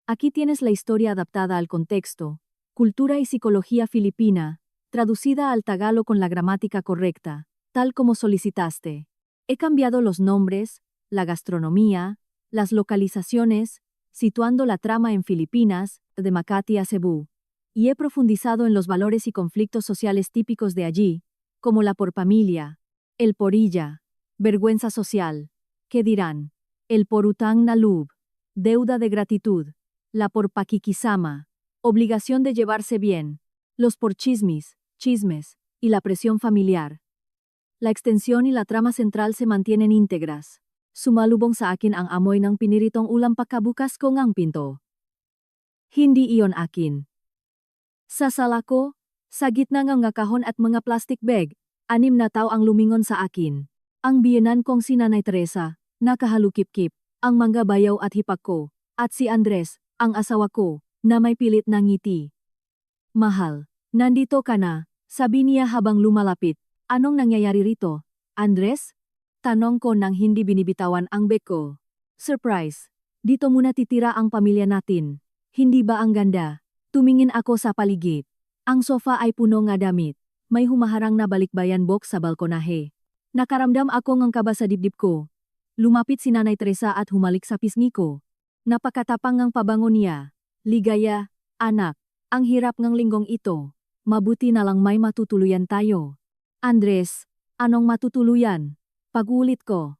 Aquí tienes la historia adaptada al contexto, cultura y psicología filipina, traducida al tagalo con la gramática correcta, tal como solicitaste. He cambiado los nombres, la gastronomía, las localizaciones, situando la trama en Filipinas, de Makati a Cebu, y he profundizado en los valores y conflictos sociales típicos de allí, como la porpamilya, el porilla, vergüenza social, ¿qué dirán? El por utang na loob, deuda de gratitud, la por pakikisama, obligación de llevarse bien, los por chismes, y la presión familiar. La extensión y la trama central se mantienen íntegras. Sumalubong sa akin ang amoy ng piniritong ulam pagkabukas ko ngang pinto. Hindi iyon akin. Sa sala ko, sa gitna ng mga kahon at mga plastic bag, 6 na tao ang lumingon sa akin. Ang biyenan kong si Nanay Teresa, nakahalukip-kip, ang mga bayaw at hipak ko, at si Andres, ang asawa ko, na may pilit na ngiti. Mahal, nandito ka na, sabi niya habang lumalapit. Anong nangyayari rito, Andres? Tanong ko nang hindi binibitawan ang bag ko. Surprise! Dito muna titira ang pamilya natin. Hindi ba ang ganda? Tumingin ako sa paligid. Ang sofa ay puno nga damit. May humaharang na balikbayan box sa balkonahe. Nakaramdam ako ng kaba sa dibdib ko. Lumapit si Nanay Teresa at humalik sa pisngi ko. Napakatapang ng pabango niya. Ligaya, anak, ang hirap ng linggong ito. Mabuti na lang may matutuluyan tayo. Andres, anong matutuluyan? Pag-ulit ko.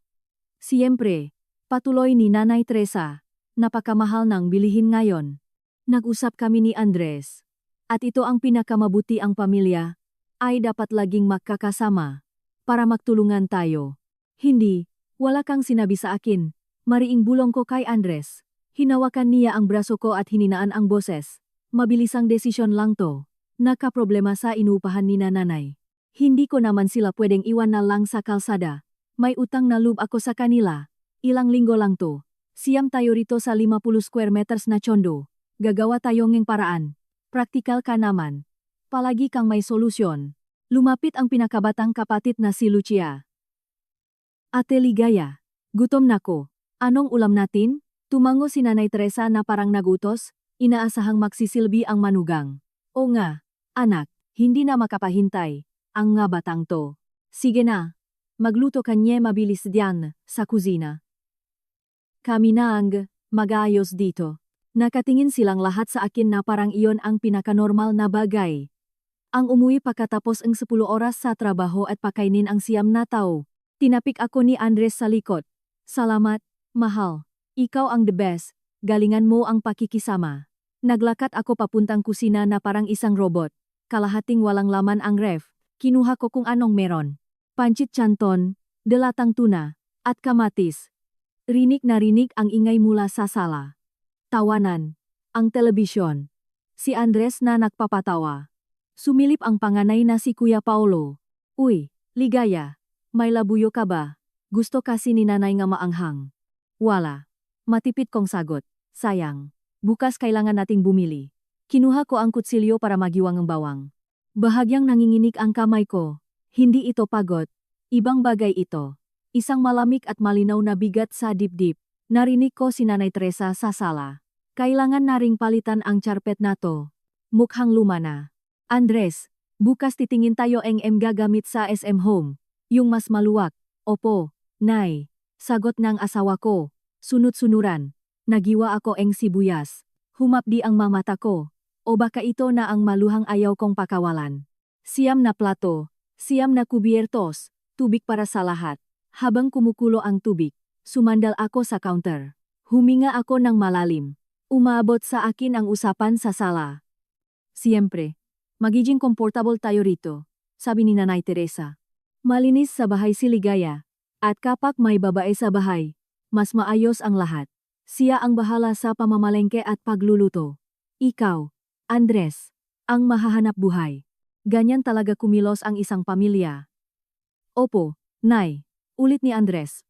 Siyempre, patuloy ni Nanay Teresa, napakamahal ng bilihin ngayon. Nag-usap kami ni Andres. At ito ang pinakamabuti ang pamilya, ay dapat laging magkakasama, para magtulungan tayo. Hindi, wala kang sinabi sa akin, mariing bulong ko kay Andres. Hinawakan niya ang braso ko at hininaan ang boses. Mabilisang desisyon lang to. Nakaproblema sa inuupahan ni Nanay. Hindi ko naman sila pwedeng iwan na lang sa kalsada. May utang na loob ako sa kanila. Ilang linggo lang to. Siyam tayo rito sa 50 square meters na chondo. Gagawa tayo ng paraan. Praktikal ka naman. Palagi kang may solusyon. Lumapit ang pinakabatang kapatid na si Lucia. Ate Ligaya, gutom na ko. Anong ulam natin? Tumango si Nanay Teresa na parang nagutos, inaasahang magsisilbi ang manugang. O nga, anak, hindi na makapahintay. Ang nga batang to. Sige na. Magluto ka niya mabilis diyan, sa kusina. Kami na ang mag-aayos dito. Nakatingin silang lahat sa akin na parang iyon ang pinakanormal na bagay. Ang umuwi pagkatapos ang 10 oras sa trabaho at pakainin ang 9 na tao. Tinapik ako ni Andres sa likod. Salamat, mahal. Ikaw ang the best. Galingan mo ang pakikisama. Naglakat ako papuntang kusina na parang isang robot. Kalahating walang laman ang ref. Kinuha ko kung anong meron. Pancit canton, delatang tuna, at kamatis. Rinig na rinig ang ingay mula sa sala. Tawanan. Ang telebisyon. Si Andres na nagpapatawa. Sumilip ang panganay na si Kuya Paulo. Uy, Ligaya. May labuyo ka ba? Gusto kasi ni Nanay nga maanghang. Wala. Matipid kong sagot. Sayang. Bukas kailangan nating bumili. Kinuha ko ang kutsilyo para magiwang ang bawang. Bahagyang nanginginig ang kamay ko. Hindi ito pagod. Ibang bagay ito. Isang malamig at malinaw na bigat sa dibdib. Narinig ko si Nanay Teresa sa sala. Kailangan na ring palitan ang charpet na to. Mukhang luma na. Andres, bukas titingin tayo ng gagamit sa SM Home. Yung mas maluwag. Opo, Nay. Sagot ng asawa ko. Sunod-sunuran. Nagiwa ako ng sibuyas. Humapdi ang mamata ko. O baka ito na ang maluhang ayaw kong pakawalan. 9 na plato, 9 na kubiertos, tubig para sa lahat. Habang kumukulo ang tubig, sumandal ako sa counter. Huminga ako ng malalim. Umaabot sa akin ang usapan sa sala. Siyempre, magiging komportable tayo rito, sabi ni Nanay Teresa. Malinis sa bahay si Ligaya. At kapag may babae sa bahay, mas maayos ang lahat. Siya ang bahala sa pamamalengke at pagluluto. Ikaw, Andres, ang mahahanap buhay. Ganyan talaga kumilos ang isang pamilya. Opo, Nay, ulit ni Andres.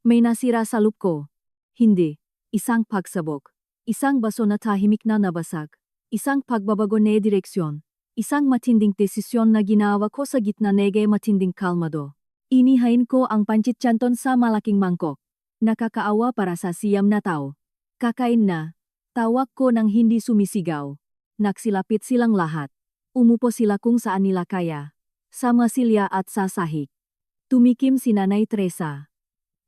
May nasira sa loop ko. Hindi, isang pagsabog. Isang baso na tahimik na nabasag. Isang pagbabago na direksyon. Isang matinding desisyon na ginawa ko sa gitna ng matinding kalmado. Inihain ko ang pancit canton sa malaking mangkok. Nakakaawa para sa 9 na tao. Kakain na. Tawag ko nang hindi sumisigaw. Naksilapit silang lahat. Umupo sila kung saan nila kaya. Sama silya at sasahik. Tumikim si Nanay Teresa.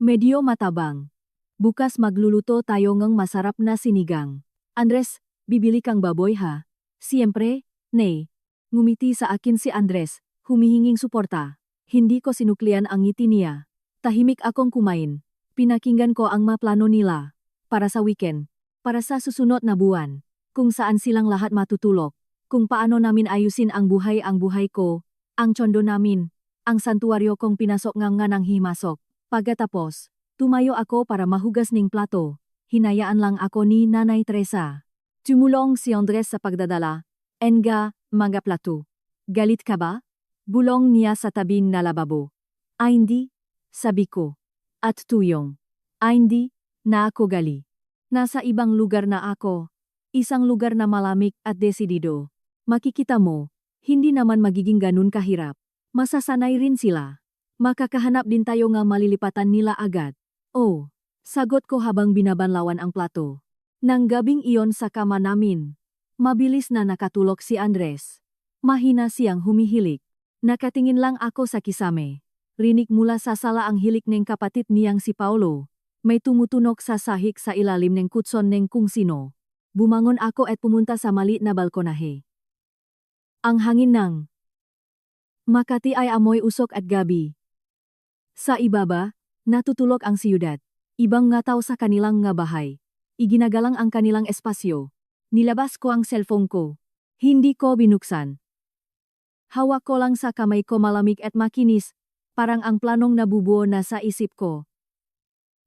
Medyo matabang. Bukas magluluto tayo ng masarap na sinigang. Andres, bibili kang baboy ha? Siyempre, Nay. Ngumiti sa akin si Andres, humihinging suporta. Hindi ko sinuklian ang ngiti niya. Tahimik akong kumain. Pinakinggan ko ang maplano nila. Para sa weekend. Para sa susunod na buwan. Kung saan silang lahat matutulog. Kung paano namin ayusin ang buhay ko. Ang tsondo namin. Ang santuaryo kong pinasok nga ng himasok. Pagkatapos, tumayo ako para mahugas ning plato. Hinayaan lang ako ni Nanay Teresa. Tumulong si Andres sa pagdadala. Enga, mga plato. Galit ka ba? Bulong niya sa tabing na lababo. Ay hindi, sabi ko. At tuyong. Ay hindi, na ako gali. Nasa ibang lugar na ako. Isang lugar na malamig at desidido. Makikita mo, hindi naman magiging ganun kahirap. Masasanay rin sila. Makakahanap din tayo nga malilipatan nila agad. Oh, sagot ko habang binabanlawan ang plato. Nang gabing iyon sa kama namin. Mabilis na nakatulog si Andres. Mahina siyang humihilik. Nakatingin lang ako sa kisame. Rinig mula sa sala ang hilik ng kapatid niyang si Paulo. May tumutunog sa sahig sa ilalim ng kutson ng kung sino. Bumangon ako at pumunta sa maliit na balkonahe. Ang hangin ng Makati ay amoy usok at gabi. Sa ibaba, natutulog ang siyudad. Ibang nga tao sa kanilang nga bahay. Iginagalang ang kanilang espasyo. Nilabas ko ang cellphone ko. Hindi ko binuksan. Hawak ko lang sa kamay ko malamig at makinis, parang ang planong nabubuo na sa isip ko.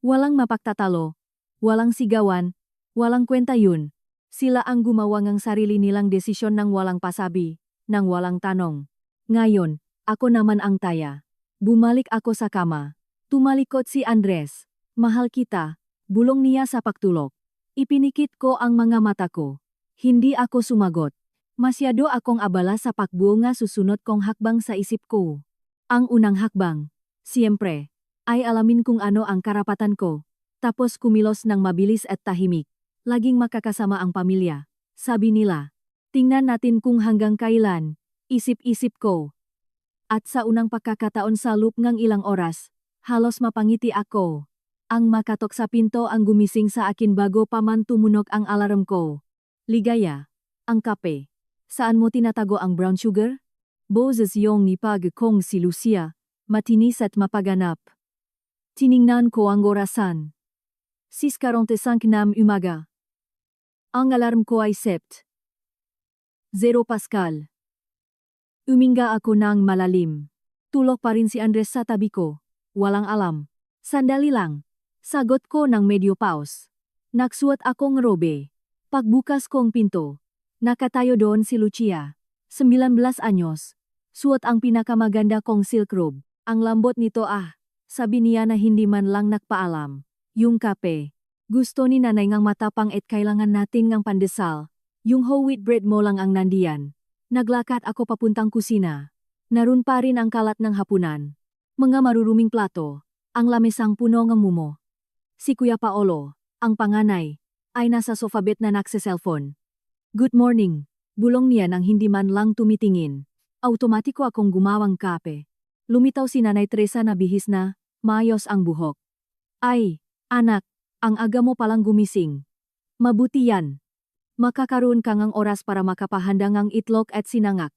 Walang mapagtatalo, walang sigawan, walang kwenta yun. Sila ang gumawa ng sarili nilang desisyon ng walang pasabi, ng walang tanong. Ngayon, ako naman ang taya. Bumalik ako sa kama. Tumalikod si Andres. Mahal kita, bulong niya sa pagtulog. Ipinikit ko ang mga mata ko. Hindi ako sumagot. Masyado akong abala sa pakbuo nga susunod kong hakbang sa isip ko. Ang unang hakbang, siyempre, ay alamin kung ano ang karapatan ko. Tapos kumilos ng mabilis at tahimik. Laging makakasama ang pamilya. Sabi nila, tingnan natin kung hanggang kailan, isip-isip ko. At sa unang pagkakataon sa loop ng ilang oras, halos mapangiti ako. Ang makatok sa pinto ang gumising sa akin bago pa man tumunog ang alarm ko. Ligaya, ang kape. Saan mo tinatago ang brown sugar? Boses yung nipag kong si Lucia, matinis at mapaganap. Tiningnan ko ang orasan. 6:45 ng umaga. Ang alarm ko ay set. 0 Pascal. Uminga ako ng malalim. Tulog pa rin si Andres sa tabi ko. Walang alam. Sandali lang. Sagot ko ng medyo pause. Nagsuot akong robe. Pagbukas kong pinto. Nakatayo doon si Lucia. 19 anyos. Suot ang pinakamaganda kong silk robe. Ang lambot nito sabi niya na hindi man lang nagpaalam. Yung kape. Gusto ni nanay ngang matapang at kailangan natin ngang pandesal. Yung whole wheat bread mo lang ang nandiyan. Naglakad ako papuntang kusina. Narun pa rin ang kalat ng hapunan. Mga maruruming plato. Ang lamesang puno ng mumo. Si Kuya Paolo, ang panganay, ay nasa sofa bed na nagse-cellphone. Good morning, bulong niya nang hindi man lang tumitingin. Automatiko akong gumawang kape. Lumitaw si Nanay Teresa na bihis na, maayos ang buhok. Ay, anak, ang aga mo palang gumising. Mabuti yan. Makakaroon ka ngang oras para makapahanda ngang itlog at sinangak.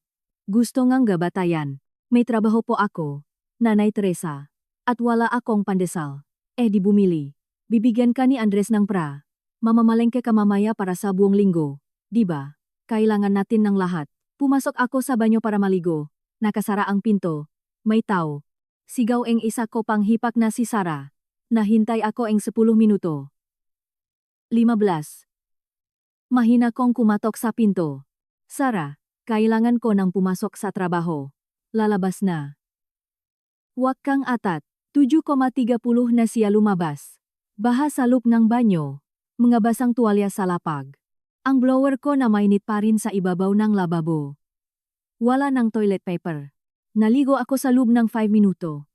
Gusto ngang gabatayan. May trabaho po ako, Nanay Teresa. At wala akong pandesal. Di bumili. Bibigyan ka ni Andres ng pra. Mamamalengke ka mamaya para sa buong linggo. Diba? Kailangan natin ng lahat. Pumasok ako sa banyo para maligo. Nakasara ang pinto. May tao. Sigaw ang isa ko pang hipak na si Sarah. Nahintay ako ang 10 minuto. 15. Mahina kong kumatok sa pinto. Sarah, kailangan ko nang pumasok sa trabaho. Lalabas na. Huwag kang atat. 7:30 na siya lumabas. Baha sa loob ng banyo. Mga basang tuwalya sa lapag. Ang blower ko na mainit pa rin sa ibabaw ng lababo. Wala ng toilet paper. Naligo ako sa loob ng 5 minuto.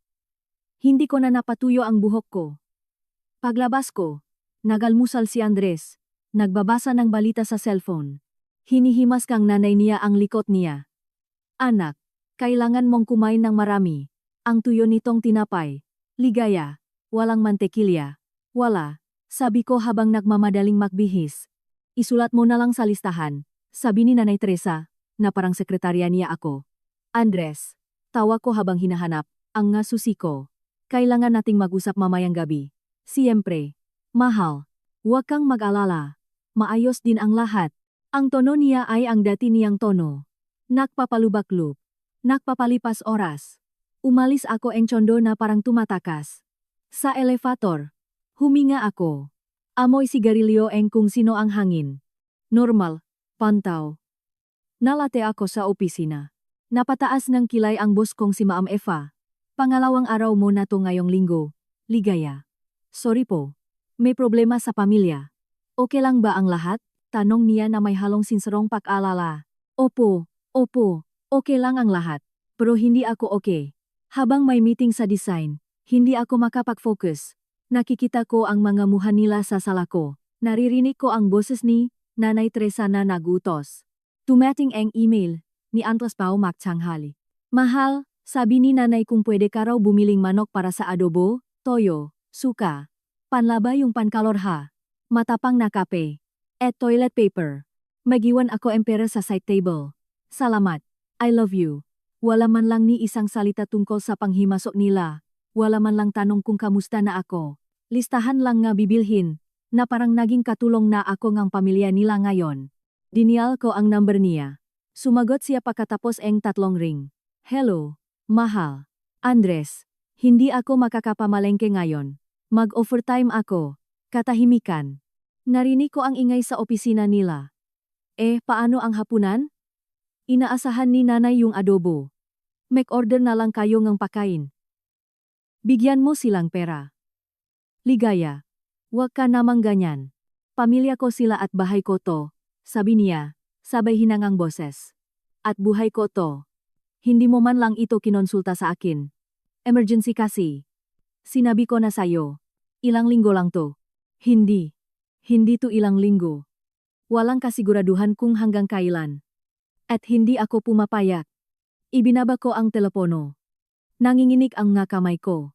Hindi ko na napatuyo ang buhok ko. Paglabas ko, nagalmusal si Andres. Nagbabasa ng balita sa cellphone. Hinihimas kang nanay niya ang likot niya. Anak, kailangan mong kumain ng marami. Ang tuyo nitong tinapay. Ligaya. Walang mantekilya. Wala. Sabi ko habang nagmamadaling magbihis. Isulat mo na lang sa listahan. Sabi ni Nanay Teresa, na parang sekretarya niya ako. Andres. Tawa ko habang hinahanap ang nga susi ko. Kailangan nating mag-usap mamayang gabi. Siyempre. Mahal. Huwag kang mag-alala. Maayos din ang lahat. Ang tono niya ay ang dati niyang tono. Nagpapalubak-lub. Nagpapalipas oras. Umalis ako engchondo na parang tumatakas. Sa elevator. Huminga ako. Amoy sigarilyo kung sino ang hangin. Normal. Pantaw. Nalate ako sa opisina. Napataas ng kilay ang boss kong si Ma'am Eva. Pangalawang araw mo na to ngayong linggo. Ligaya. Sorry po. May problema sa pamilya. Okay lang ba ang lahat? Tanong niya na may halong sinserong pag-alala. Opo, okay lang ang lahat. Pero hindi ako okay. Habang may meeting sa design, hindi ako makapag-focus. Nakikita ko ang mga mukha nila sa sala ko. Naririnig ko ang boses ni Nanay Teresa na nagutos. Tumating ang email ni Antos Pao Magtanghali. Mahal, sabi ni nanay kung pwede ka raw bumiling manok para sa adobo, toyo, suka. Panlaba yung pankalorha. Matapang na kape. At toilet paper. Magiwan ako pera sa side table. Salamat. I love you. Wala man lang ni isang salita tungkol sa panghimasok nila. Wala man lang tanong kung kamusta na ako. Listahan lang nga bibilhin, na parang naging katulong na ako ngang pamilya nila ngayon. Dinial ko ang number niya. Sumagot siya pagkatapos ang 3 ring. Hello, mahal. Andres, hindi ako makakapamalengke ngayon. Mag-overtime ako. Katahimikan. Narinig ko ang ingay sa opisina nila. Paano ang hapunan? Inaasahan ni nanay yung adobo. Make order na lang kayo ng pakain. Bigyan mo silang pera. Ligaya. Huwag ka namang ganyan. Pamilya ko sila at bahay ko to, sabi niya, sabay hinangang boses. At buhay ko to. Hindi mo man lang ito kinonsulta sa akin. Emergency kasi. Sinabi ko na sayo. Ilang linggo lang to. Hindi. Hindi to ilang linggo. Walang kasiguraduhan kung hanggang kailan. At hindi ako pumapayag. Ibinaba ko ang telepono. Nanginginig ang nga kamay ko.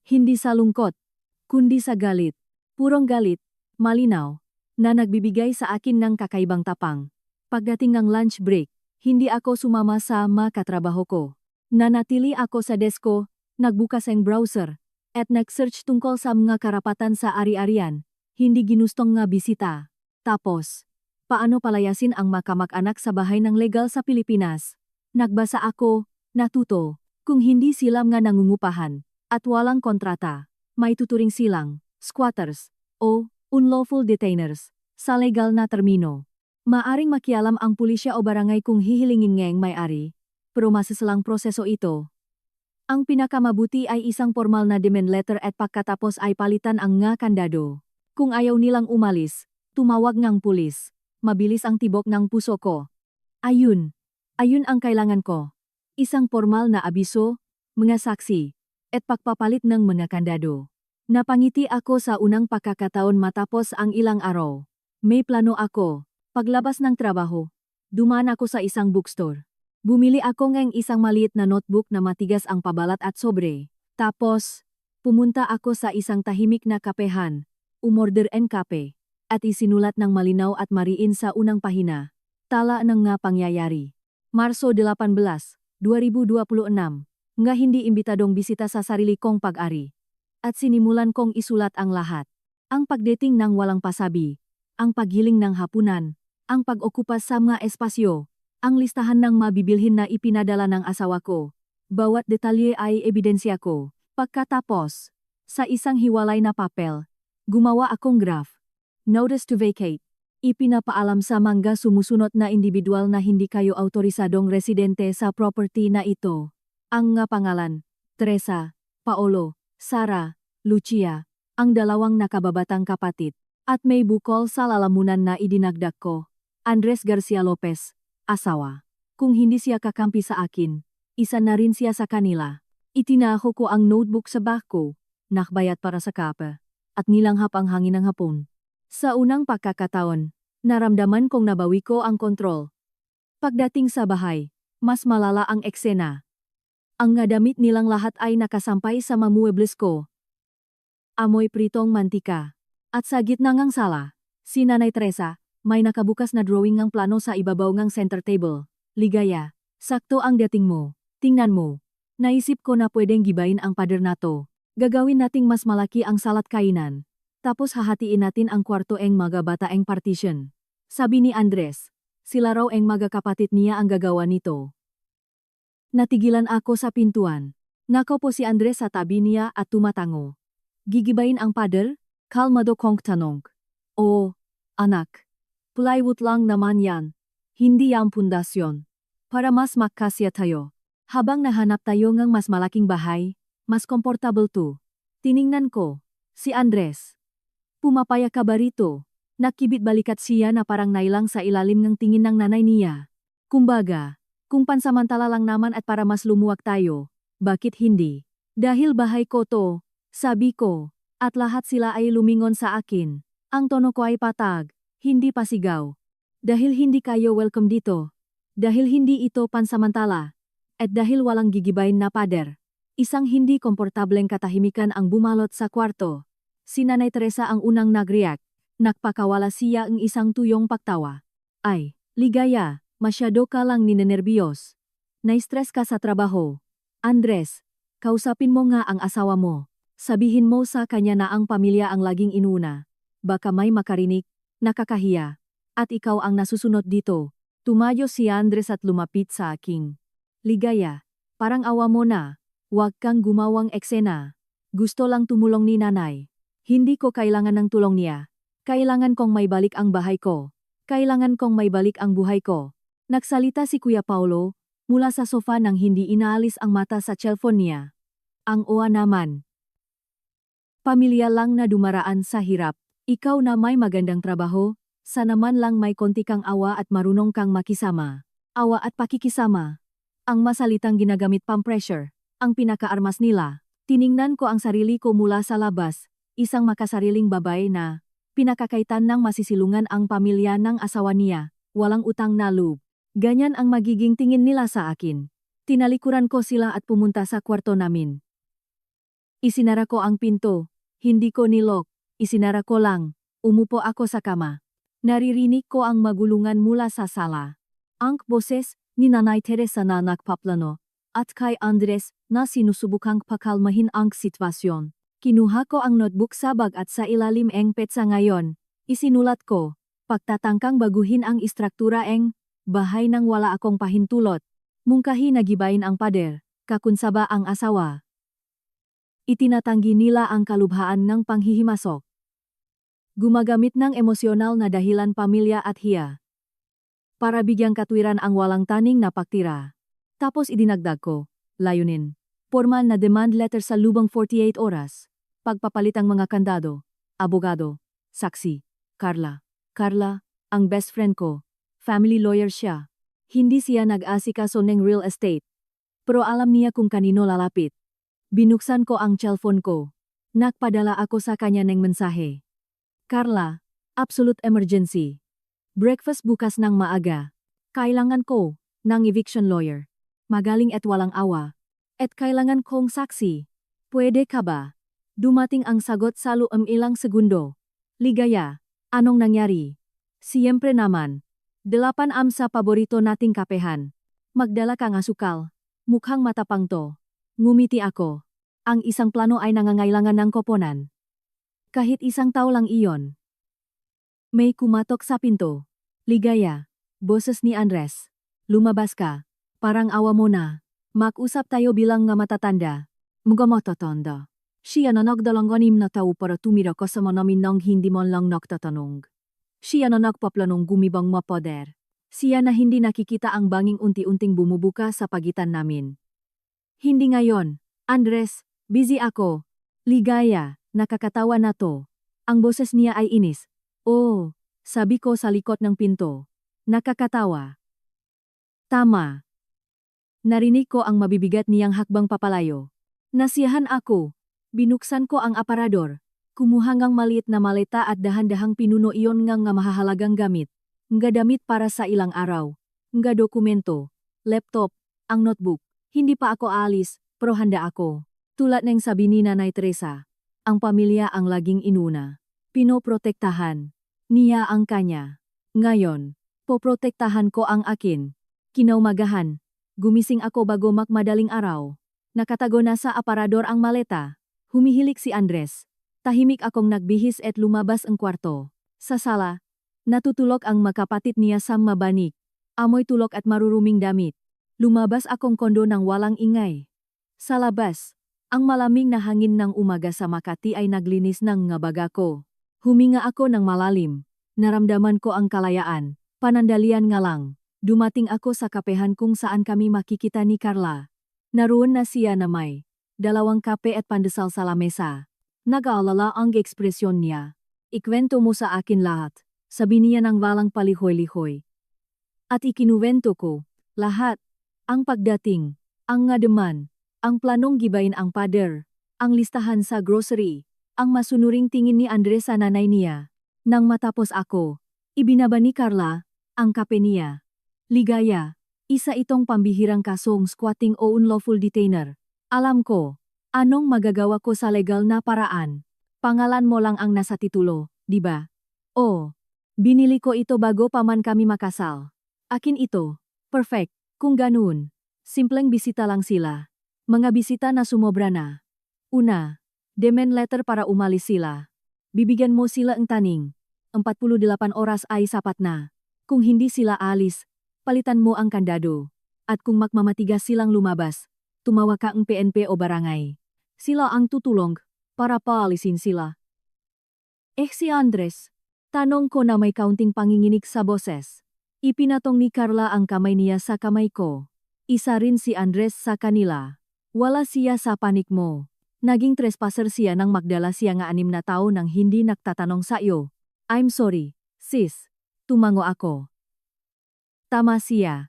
Hindi sa lungkot, kundi sa galit. Purong galit, malinaw, na nagbibigay sa akin ng kakaibang tapang. Pagdating ng lunch break, hindi ako sumama sa makatrabaho ko. Nanatili ako sa desk ko, nagbukas ang browser, at nag-search tungkol sa mga karapatan sa ari-arian, hindi ginustong nga bisita. Tapos, paano palayasin ang makamag-anak sa bahay ng legal sa Pilipinas? Nagbasa ako, natuto, kung hindi sila nga nangungupahan, at walang kontrata, may tuturing silang, squatters, o unlawful detainers, sa legal na termino. Maaring makialam ang pulisya o barangay kung hihilingin ngayong may-ari, pero masasalang proseso ito. Ang pinakamabuti ay isang formal na demand letter at pagkatapos ay palitan ang nga kandado. Kung ayaw nilang umalis, tumawag ngang pulis. Mabilis ang tibok ng puso ko. Ayun ang kailangan ko. Isang formal na abiso, mga saksi, at pagpapalit ng mga kandado. Napangiti ako sa unang pagkakataon matapos ang ilang araw. May plano ako. Paglabas ng trabaho, dumaan ako sa isang bookstore. Bumili ako ng isang maliit na notebook na matigas ang pabalat at sobre. Tapos, pumunta ako sa isang tahimik na kapehan, umorder ng kape, at isinulat ng malinaw at mariin sa unang pahina. Tala ng nga pangyayari. Marso 18, 2026, nga hindi imbitadong bisita sa sarili kong pag-ari. At sinimulan kong isulat ang lahat. Ang pagdating ng walang pasabi, ang paghiling ng hapunan, ang pag-okupa sa mga espasyo, ang listahan ng mabibilhin na ipinadala ng asawa ko. Bawat detalye ay ebidensya ko. Pagkatapos, sa isang hiwalay na papel, gumawa akong graph. Notice to vacate. Ipinapaalam sa mga sumusunod na individual na hindi kayo autorisadong residente sa property na ito. Ang nga pangalan, Teresa, Paolo, Sara, Lucia, ang dalawang nakababatang kapatid. At may bukol sa lalamunan na idinagdag ko. Andres Garcia Lopez, asawa. Kung hindi siya kakampi sa akin, isa na rin siya sa kanila. Itinaho ko ang notebook sa bag ko, nakbayat para sa kape, at nilanghap ang hangin ng hapon. Sa unang pagkakataon, naramdaman kong nabawi ko ang kontrol. Pagdating sa bahay, mas malala ang eksena. Ang nga damit nilang lahat ay nakasampay sa mamuebles ko. Amoy pritong mantika. At sa gitna ngang sala, si Nanay Teresa, may nakabukas na drawing ng plano sa ibabaw ngang center table. Ligaya, sakto ang dating mo. Tingnan mo. Naisip ko na pwedeng gibain ang pader na to. Gagawin nating mas malaki ang salat kainan. Tapos hahatiin natin ang kwarto eng mga bata eng partition. Sabi ni Andres. Sila raw eng mga kapatid niya ang gagawa nito. Natigilan ako sa pintuan. Nakaupo si Andres sa tabi niya at tumatango. Gigibain ang pader? Kalmado kong tanong. Oo, anak. Plywood lang naman yan. Hindi ang pundasyon. Para mas makasya tayo. Habang nahanap tayo ng mas malaking bahay, mas komportable to. Tiningnan ko, si Andres. Pumapaya ka ba rito? Nakibit balikat siya na parang nailang sa ilalim ng tingin ng nanay niya. Kumbaga, kung pansamantala lang naman at para mas lumuwag tayo, bakit hindi? Dahil bahay ko to, sabi ko, at lahat sila ay lumingon sa akin. Ang tono ko ay patag, hindi pasigaw. Dahil hindi kayo welcome dito. Dahil hindi ito pansamantala. At dahil walang gigibayin na pader. Isang hindi komportableng katahimikan ang bumalot sa kwarto. Si Nanay Teresa ang unang nag-react. Nakpakawala siya ang isang tuyong pagtawa. Ay, Ligaya. Masyado ka lang ninenerbiyos. Na-stress ka sa trabaho. Andres, kausapin mo nga ang asawa mo. Sabihin mo sa kanya na ang pamilya ang laging inuna. Baka may makarinig, nakakahiya. At ikaw ang nasusunod dito. Tumayo si Andres at lumapit sa aking. Ligaya, parang awa mo na. Huwag kang gumawang eksena. Gusto lang tumulong ni nanay. Hindi ko kailangan ng tulong niya. Kailangan kong may balik ang bahay ko. Kailangan kong may balik ang buhay ko. Nagsalita si Kuya Paulo, mula sa sofa nang hindi inaalis ang mata sa cellphone niya. Ang oa naman. Pamilya lang na dumaraan sa hirap. Ikaw na may magandang trabaho, sana man lang may konti kang awa at marunong kang makisama. Awa at pakikisama. Ang masalitang ginagamit pang-pressure, ang pinakaarmas nila. Tiningnan ko ang sarili ko mula sa labas, isang makasariling babae na pinakakaitan ng masisilungan ang pamilya ng asawa niya, walang utang na loob. Ganyan ang magiging tingin nila sa akin. Tinalikuran ko sila at pumunta sa kwarto namin. Isinara ko ang pinto. Hindi ko nilok. Isinara ko lang. Umupo ako sa kama. Naririnig ko ang magulungan mula sa sala. Ang boses ni Nanay Teresa na nagpaplano at kay Andres na sinusubukang pakalmahin ang sitwasyon. Kinuha ko ang notebook sa bag at sa ilalim eng petsa ngayon. Isinulat ko, pagtatangkang baguhin ang istruktura eng bahay nang wala akong pahintulot. Mungkahi nagibain ang pader, kakunsaba ang asawa. Itinatanggi nila ang kalubhaan ng panghihimasok. Gumagamit ng emosyonal na dahilan pamilya at hiya. Para bigyang katwiran ang walang taning na pagtira. Tapos idinagdag ko, layunin. Formal na demand letter sa lubang 48 oras. Pagpapalit ang mga kandado, abogado, saksi, Carla. Carla, ang best friend ko. Family lawyer siya. Hindi siya nag-asikaso ng real estate. Pero alam niya kung kanino lalapit. Binuksan ko ang cellphone ko. Nagpadala ako sa kanya ng mensahe. Carla, absolute emergency. Breakfast bukas ng maaga. Kailangan ko ng eviction lawyer. Magaling at walang awa. At kailangan kong saksi. Pwede ka ba? Dumating ang sagot sa loob ilang segundo. Ligaya, anong nangyari? Siyempre naman. 8 sa paborito nating kapehan. Magdala kang asukal. Mukhang matapang to. Ngumiti ako. Ang isang plano ay nangangailangan ng koponan. Kahit isang tao lang iyon. May kumatok sa pinto. Ligaya. Boses ni Andres. Lumabas ka. Parang awa mo na. Mag-usap tayo bilang nga matatanda. Mga matatanda. Siya na nagdalang-anim na tao para tumira kasama namin nang hindi man lang nagtatanong. Siya na nagpaplanong gumibang mapader. Siya na hindi nakikita ang banging unti-unting bumubuka sa pagitan namin. Hindi ngayon. Andres, busy ako. Ligaya, nakakatawa na to. Ang boses niya ay inis. Oh, sabi ko sa likod ng pinto. Nakakatawa. Tama. Narinig ko ang mabibigat niyang hakbang papalayo. Nasiyahan ako. Binuksan ko ang aparador. Kumuha ngang maliit na maleta at dahan-dahang pinuno iyon ngang nga mahahalagang gamit. Nga damit para sa ilang araw. Nga dokumento, laptop, ang notebook. Hindi pa ako alis, pero handa ako. Tulad ng sabi ni Nanay Teresa, ang pamilya ang laging inuna. Pinoprotektahan niya ang kanya. Ngayon, poprotektahan ko ang akin. Kinaumagahan, gumising ako bago magmadaling araw. Nakatago na sa aparador ang maleta. Humihilik si Andres. Tahimik akong nagbihis at lumabas ang kwarto. Sa sala, natutulog ang makapatid niya sa mabanik. Amoy tulog at maruruming damit. Lumabas akong kondo ng walang ingay. Sa labas, ang malamig na hangin ng umaga sa Makati ay naglinis ng ngabaga ko. Huminga ako ng malalim. Naramdaman ko ang kalayaan. Panandalian nga lang. Dumating ako sa kapehan kung saan kami makikita ni Carla. Naroon na siya na may 2 kape at pandesal sa lamesa. Nag-aalala ang ekspresyon niya. Ikwento mo sa akin lahat, sabi niya ng walang palihoy-lihoy. At ikinuwento ko, lahat, ang pagdating, ang ngademan, ang planong gibayin ang pader, ang listahan sa grocery, ang masunuring tingin ni Andres sa nanay niya. Nang matapos ako, ibinaba ni Carla, ang kape niya. Ligaya, isa itong pambihirang kasong squatting o unlawful detainer. Alam ko, anong magagawa ko sa legal na paraan? Pangalan mo lang ang nasa titulo, di ba? Oh, binili ko ito bago pa man kami makasal. Akin ito. Perfect. Kung ganoon, simpleng bisita lang sila. Mga bisita na sumobra na. Una, demand letter para umalis sila. Bibigyan mo sila ang taning. 48 oras ay sapat na. Kung hindi sila alis, palitan mo ang kandado. At kung magmamatigas silang lumabas, tumawa ka ang PNP o barangay. Sila ang tutulong para paalisin sila. Si Andres, tanong ko na may kaunting panginginig sa boses. Ipinatong ni Carla ang kamay niya sa kamay ko. Isa rin si Andres sa kanila. Wala siya sa panik mo. Naging trespasser siya nang magdala siya nga 6 na tao nang hindi nagtatanong sa iyo. I'm sorry, sis. Tumango ako. Tama siya.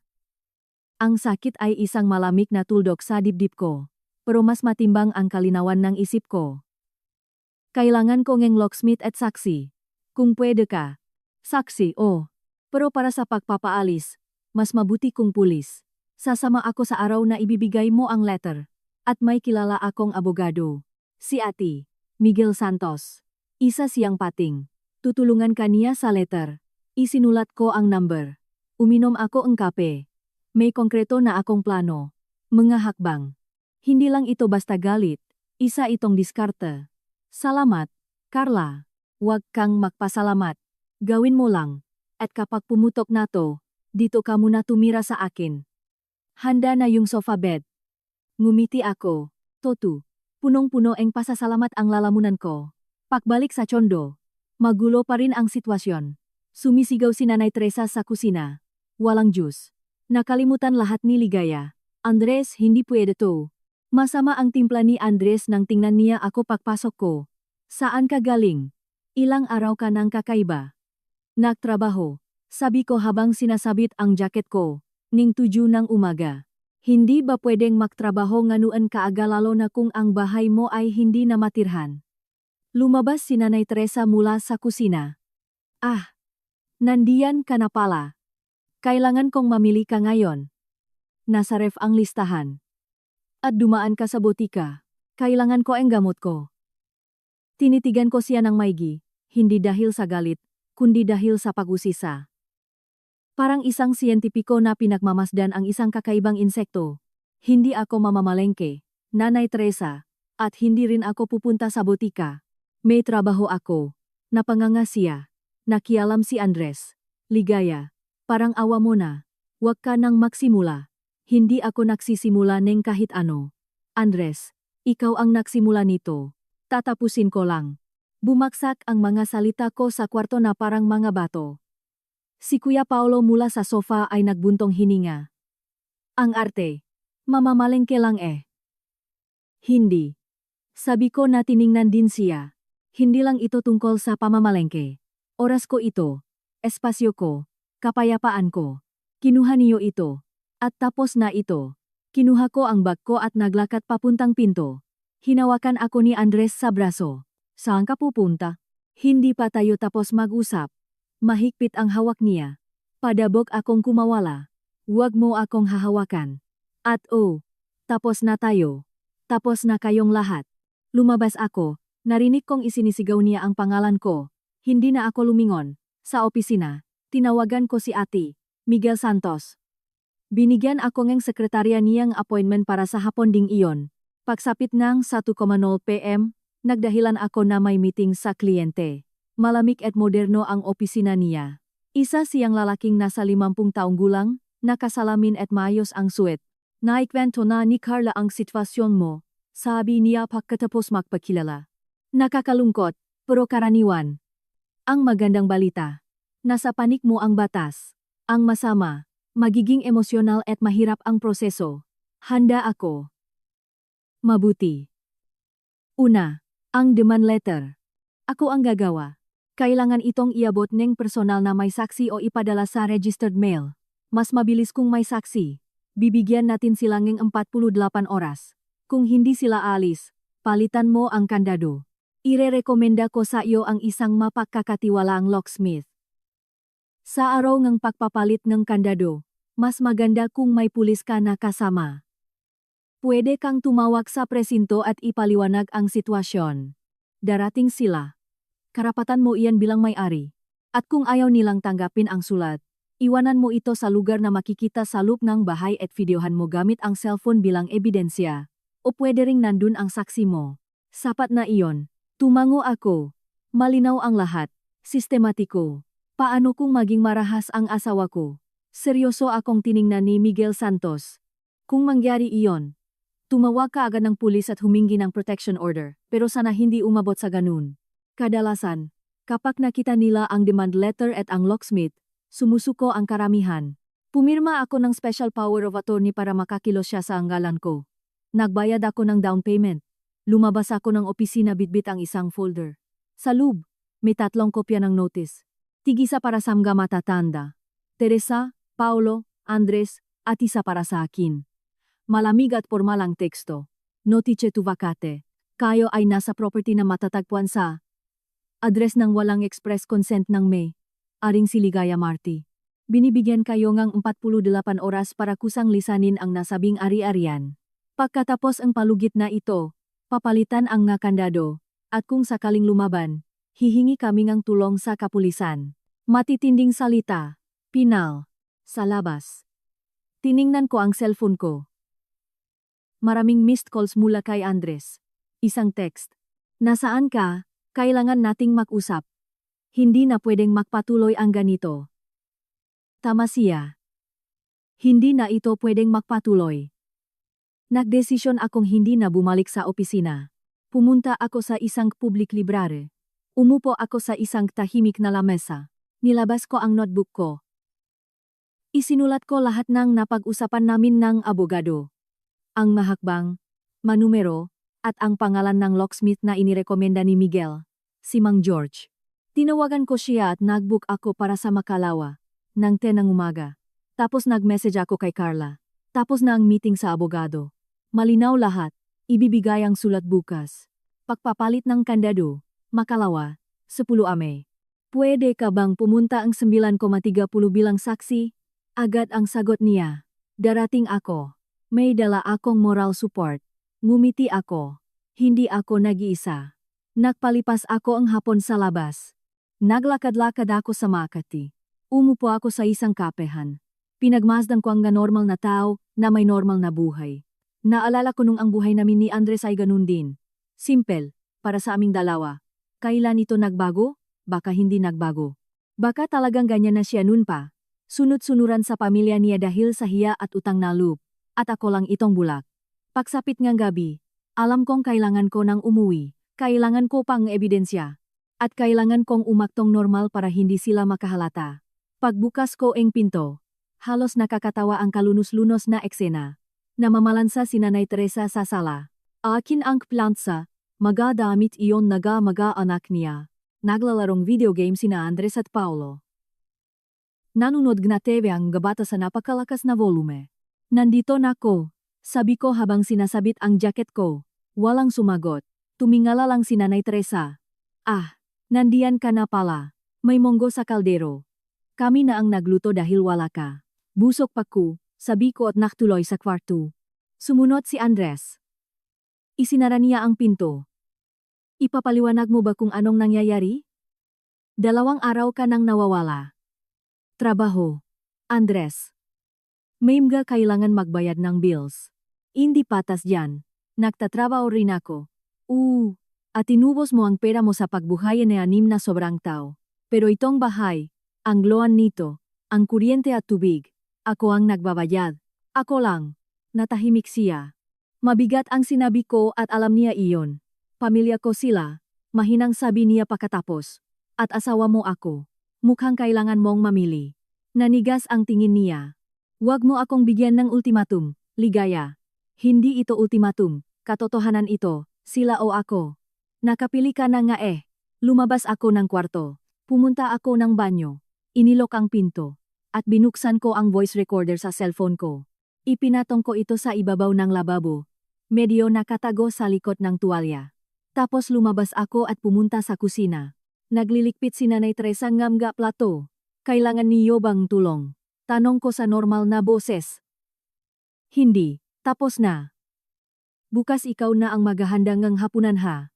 Ang sakit ay isang malamig na tuldok sa dibdib ko. Pero mas matimbang ang kalinawan ng isip ko. Kailangan ko ng locksmith at saksi. Kung pwede ka. Saksi, oh. Pero para sa pagpapaalis, mas mabuti kung pulis. Sasama ako sa araw na ibibigay mo ang letter. At may kilala akong abogado. Si Ati, Miguel Santos. Isa siyang pating. Tutulungan ka niya sa letter. Isinulat ko ang number. Uminom ako ang kape. May konkreto na akong plano. Mga hakbang. Hindi lang ito basta galit. Isa itong diskarte. Salamat, Carla. Huwag kang magpasalamat. Gawin mo lang. At kapag pumutok na to, dito ka muna tumira sa akin. Handa na yung sofa bed. Ngumiti ako. Totu. Punong-puno ang pasasalamat ang lalamunan ko. Pagbalik sa Chondo. Magulo pa rin ang sitwasyon. Sumisigaw si Nanay Teresa sa kusina. Walang juice. Nakalimutan lahat ni Ligaya. Andres, hindi pwede to. Masama ang timpla ni Andres nang tingnan niya ako pagpasok ko. Saan ka galing? Ilang araw ka nang kakaiba? Nagtrabaho. Sabi ko habang sinasabit ang jacket ko. Ning 7 ng umaga. Hindi ba pwedeng magtrabaho nganuan kaaga lalo na kung ang bahay mo ay hindi na matirhan? Lumabas si Nanay Teresa mula sa kusina. Ah! Nandiyan ka na pala. Kailangan kong mamili ka ngayon. Nasa ref ang listahan. At dumaan ka sa botika. Kailangan ko ang gamot ko. Tinitigan ko siya ng maigi, hindi dahil sa galit, kundi dahil sa pag-usisa. Parang isang siyentipiko na pinagmamasdan ang isang kakaibang insekto. Hindi ako mamamalengke, Nanay Teresa, at hindi rin ako pupunta sa botika. May trabaho ako. Napanganga siya. Nakialam si Andres. Ligaya, parang awa mo na. Huwag ka nang magsimula. Hindi ako nagsisimula ng kahit ano. Andres, ikaw ang nagsimula nito. Tatapusin ko lang. Bumaksak ang mga salita ko sa kwarto na parang mga bato. Si Kuya Paolo mula sa sofa ay nagbuntong hininga. Ang arte. Mamamalengke lang eh. Hindi. Sabi ko na tiningnan din siya. Hindi lang ito tungkol sa pamamalengke. Oras ko ito. Espasyo ko. Kapayapaan ko. Kinuha niyo ito. At tapos na ito. Kinuha ko ang bag ko at naglakad papuntang pinto. Hinawakan ako ni Andres sa braso. Saan ka pupunta? Hindi pa tayo tapos mag-usap. Mahigpit ang hawak niya. Padabog akong kumawala. Huwag mo akong hahawakan. At tapos na tayo. Tapos na kayong lahat. Lumabas ako, narinig kong isinisigaw niya ang pangalan ko. Hindi na ako lumingon. Sa opisina, tinawagan ko si Ate, Miguel Santos. Binigyan ako ng sekretarya niyang appointment para sa hapon ding iyon. Pagsapit ng 1:00 p.m., nagdahilan ako na may meeting sa kliyente. Malamig at moderno ang opisina niya. Isa siyang lalaking nasa 50 taong gulang, nakasalamin at maayos ang suwet. Naikwento na ni Carla ang sitwasyon mo, sabi niya pagkatapos magpakilala. Nakakalungkot, pero karaniwan. Ang magandang balita. Nasa panig mo ang batas. Ang masama, magiging emosyonal at mahirap ang proseso. Handa ako. Mabuti. Una, ang demand letter. Ako ang gagawa. Kailangan itong iabot ng personal na may saksi o ipadala sa registered mail. Mas mabilis kung may saksi. Bibigyan natin sila ng 48 oras. Kung hindi sila alis, palitan mo ang kandado. Irerekomenda ko sa iyo ang isang mapagkakatiwalaang locksmith. Sa araw ng pagpapalit ng kandado, mas maganda kung may pulis ka na kasama. Pwede kang tumawag sa presinto at ipaliwanag ang sitwasyon. Darating sila. Karapatan mo iyan bilang may-ari. At kung ayaw nilang tanggapin ang sulat, iwanan mo ito sa lugar na makikita sa loob ng bahay at videohan mo gamit ang cellphone bilang ebidensya. O pwede ring nandun ang saksi mo. Sapat na iyon. Tumango ako. Malinaw ang lahat. Sistematiko. Paano kung maging marahas ang asawa ko? Seryoso akong tiningnan ni Miguel Santos. Kung mangyari iyon, tumawag ka agad ng pulis at humingi ng protection order, pero sana hindi umabot sa ganun. Kadalasan, kapag nakita nila ang demand letter at ang locksmith, sumusuko ang karamihan. Pumirma ako ng special power of attorney para makakilos siya sa anggalan ko. Nagbayad ako ng down payment. Lumabas ako ng opisina bitbit ang isang folder. Sa loob, may 3 kopya ng notice. Tig-isa para sa mga matatanda. Teresa, Paulo, Andres, at isa para sa akin. Malamig at formal ang teksto. Notice to vacate. Kayo ay nasa property na matatagpuan sa address ng walang express consent ng May. Aring si Ligaya Marti. Binibigyan kayo ng 48 oras para kusang lisanin ang nasabing ari-arian. Pagkatapos ang palugit na ito, papalitan ang nga kandado, at kung sakaling lumaban, hihingi kami ng tulong sa kapulisan. Matitinding salita. Pinal. Sa labas. Tiningnan ko ang cellphone ko. Maraming missed calls mula kay Andres. Isang text. Nasaan ka? Kailangan nating mag-usap. Hindi na pwedeng magpatuloy ang ganito. Tama siya. Hindi na ito pwedeng magpatuloy. Nagdesisyon akong hindi na bumalik sa opisina. Pumunta ako sa isang public library. Umupo ako sa isang tahimik na lamesa. Nilabas ko ang notebook ko. Isinulat ko lahat ng napag-usapan namin ng abogado. Ang mahakbang, manumero, at ang pangalan ng locksmith na inirekomenda ni Miguel, si Mang George. Tinawagan ko siya at nagbook ako para sa Makalawa, ng 10 ng umaga. Tapos nag-message ako kay Carla. Tapos na ang meeting sa abogado. Malinaw lahat, ibibigay ang sulat bukas. Pagpapalit ng kandado, Makalawa, 10 May. Pwede ka bang pumunta ang 9,30 bilang saksi? Agad ang sagot niya. Darating ako. May dala akong moral support. Ngumiti ako. Hindi ako nag-iisa. Nagpalipas ako ang hapon sa labas. Naglakad-lakad ako sa Makati. Umupo ako sa isang kapehan. Pinagmasdan ko ang normal na tao na may normal na buhay. Naalala ko nung ang buhay namin ni Andres ay ganun din. Simple, para sa aming dalawa. Kailan ito nagbago? Baka hindi nagbago. Baka talagang ganyan na siya nun pa. Sunod-sunuran sa pamilya niya dahil sa hiya at utang na loob. At ako lang itong bulak. Pagsapit ng gabi, alam kong kailangan ko ng umuwi, kailangan ko pang ebidensya, at kailangan kong umaktong normal para hindi sila makahalata. Pagbukas ko ang pinto, halos nakakatawa ang kalunos-lunos na eksena. Namamalansa si Nanay Teresa sa sala. Akin ang plantsa, magadamit iyon naga anak niya. Naglalarong video game sina Andres at Paulo. Nanunod na TV ang gabata sa napakalakas na volume. Nandito na ko. Sabi ko habang sinasabit ang jacket ko. Walang sumagot. Tumingala lang si Nanay Teresa. Ah, nandiyan ka na pala. May monggo sa kaldero. Kami na ang nagluto dahil wala ka. Busok pa ko, sabi ko at naktuloy sa kwarto. Sumunod si Andres. Isinara niya ang pinto. Ipapaliwanag mo ba kung anong nangyayari? 2 araw ka nang nawawala. Trabaho. Andres. May mga kailangan magbayad ng bills. Hindi patas yan. Nagtatrabaho rin ako. At inubos mo ang pera mo sa pagbuhayan ni 6 na sobrang tao. Pero itong bahay, ang loan nito, ang kuryente at tubig, ako ang nagbabayad. Ako lang. Natahimik siya. Mabigat ang sinabi ko at alam niya iyon. Pamilya ko sila, mahinang sabi niya pagkatapos. At asawa mo ako. Mukhang kailangan mong mamili. Nanigas ang tingin niya. Huwag mo akong bigyan ng ultimatum, Ligaya. Hindi ito ultimatum, katotohanan ito, sila o ako. Nakapili ka na nga eh. Lumabas ako ng kwarto. Pumunta ako ng banyo. Inilok ang pinto. At binuksan ko ang voice recorder sa cellphone ko. Ipinatong ko ito sa ibabaw ng lababo. Medyo nakatago sa likod ng tuwalya. Tapos lumabas ako at pumunta sa kusina. Naglilikpit si Nanay Teresa ng mga plato. Kailangan niyo bang tulong? Tanong ko sa normal na boses. Hindi, tapos na. Bukas ikaw na ang maghahanda ng hapunan ha.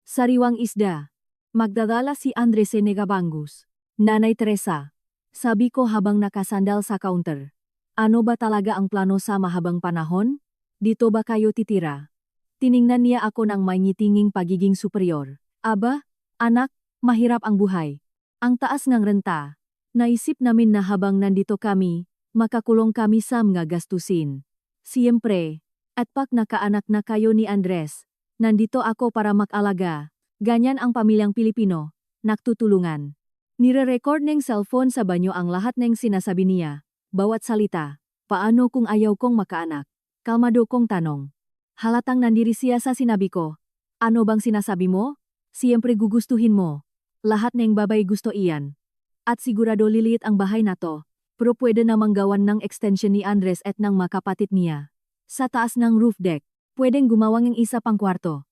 Sariwang isda. Magdadala si Andres Senegabangus. Nanay Teresa. Sabi ko habang nakasandal sa counter. Ano ba talaga ang plano sa mahabang panahon? Dito ba kayo titira? Tiningnan niya ako ng may ngitinging pagiging superior. Aba, anak, mahirap ang buhay. Ang taas ng renta. Naisip namin na habang nandito kami, makakulong kami sa mga gastusin. Siyempre, at pag nakaanak na kayo ni Andres, nandito ako para mag-alaga. Ganyan ang pamilyang Pilipino, nagtutulungan. Nire-record ng cellphone sa banyo ang lahat ng sinasabi niya. Bawat salita. Paano kung ayaw kong makaanak? Kalmado kong tanong. Halatang nandiri siya sa sinabi ko. Ano bang sinasabi mo? Siyempre gugustuhin mo. Lahat ng babay gusto iyan. At sigurado liliit ang bahay na to. Pero pwede namang gawan ng extension ni Andres at ng makapatid niya. Sa taas ng roof deck, pwedeng gumawang ng isa pang kwarto.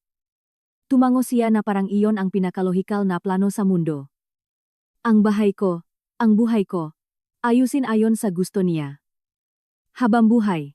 Tumango siya na parang iyon ang pinakalohikal na plano sa mundo. Ang bahay ko, ang buhay ko, ayusin ayon sa gusto niya. Habang buhay.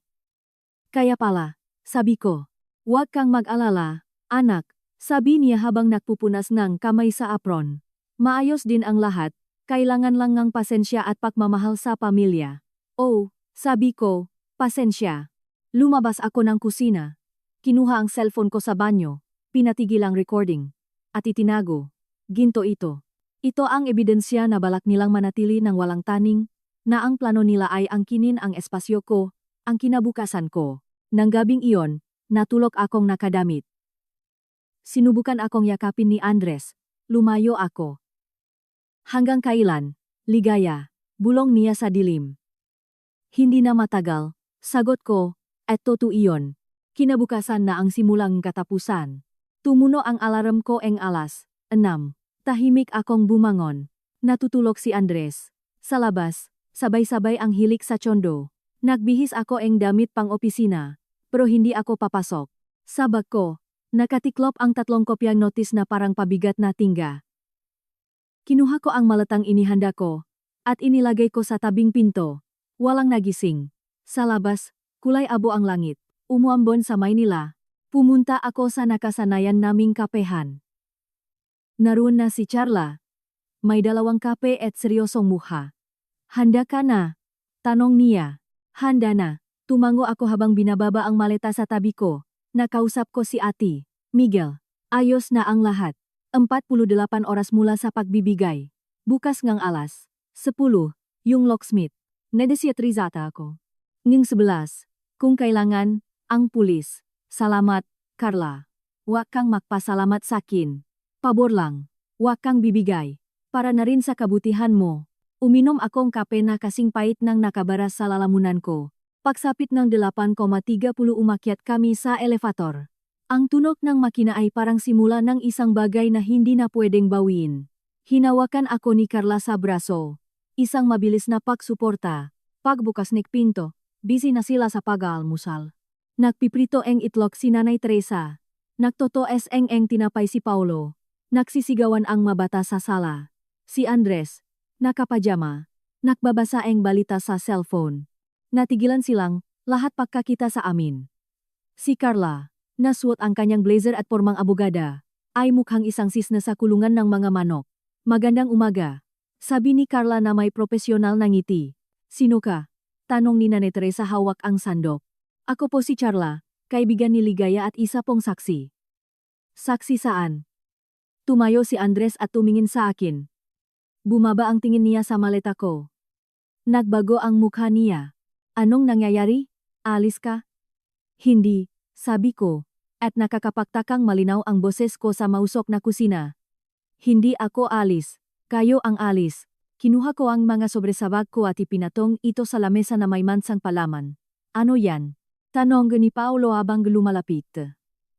Kaya pala, sabi ko, huwag kang mag-alala, anak, sabi niya habang nagpupunas ng kamay sa apron. Maayos din ang lahat, kailangan lang ng pasensya at pagmamahal sa pamilya. Oh, sabi ko, pasensya. Lumabas ako ng kusina. Kinuha ang cellphone ko sa banyo. Pinatigil ang recording. At itinago. Ginto ito. Ito ang ebidensya na balak nilang manatili ng walang taning, na ang plano nila ay angkinin ang espasyo ko, ang kinabukasan ko. Nang gabing iyon, natulog akong nakadamit. Sinubukan akong yakapin ni Andres. Lumayo ako. Hanggang kailan, Ligaya, bulong niya sa dilim. Hindi na matagal, sagot ko, at totoo iyon. Kinabukasan na ang simulang katapusan. Tumuno ang alarm ko ang alas 6. Tahimik akong bumangon. Natutulog si Andres. Sa labas, sabay-sabay ang hilik sa tsondo. Nagbihis ako ang damit pang opisina, pero hindi ako papasok. Sa bag ko, nakatiklop ang 3 kopyang notis na parang pabigat na tingga. Kinuha ko ang malatang inihanda ko, at inilagay ko sa tabing pinto. Walang nagising. Sa labas, kulay abo ang langit. Umuambon sa Maynila. Pumunta ako sa nakasanayan naming kapehan. Naroon na si Charla. May 2 kape at seryosong mukha. Handa ka na? Tanong niya. Handa na. Tumango ako habang binababa ang maleta sa tabi ko. Nakausap ko si Ate Miguel. Ayos na ang lahat. 48 oras mula sa pagbibigay. Bukas ngang alas 10, yung locksmith. Nedesyatrizata ako. Ng 11, kung kailangan, ang pulis. Salamat, Carla. Huwag kang magpasalamat sakin. Pabor lang. Huwag kang bibigay. Para na rin sa kabutihan mo. Uminom akong kape na kasing pait ng nakabaras sa lalamunan ko. Pagsapit ng 8:30 umakyat kami sa elevator. Ang tunog ng makina ay parang simula ng isang bagay na hindi na pwedeng bawiin. Hinawakan ako ni Carla sa braso. Isang mabilis na pagsuporta. Pagbukas ng pinto, busy na sila sa pag-aalmusal. Nagpiprito ang itlog si Nanay Teresa. Nagtotoes ang tinapay si Paulo. Nagsisigawan ang mabata sa sala. Si Andres, nakapajama, nakbabasa ang balita sa cellphone. Natigilan silang, lahat pagkakita sa amin. Si Carla, nasuot ang kanyang blazer at pormang abogada, ay mukhang isang sisna sa kulungan ng mga manok. Magandang umaga. Sabi ni Carla na may profesional na ngiti. Sino ka? Tanong ni Nanay Teresa hawak ang sandok. Ako po si Carla, kaibigan ni Ligaya at isa pong saksi. Saksi saan? Tumayo si Andres at tumingin sa akin. Bumaba ang tingin niya sa maleta ko. Nagbago ang mukha niya. Anong nangyayari? Alis ka? Hindi, sabi ko, at nakakapagtakang malinaw ang boses ko sa mausok na kusina. Hindi ako alis, kayo ang alis. Kinuha ko ang mga sobresabag ko at ipinatong ito sa lamesa na may mansang palaman. Ano yan? Tanong ni Paolo habang lumalapit.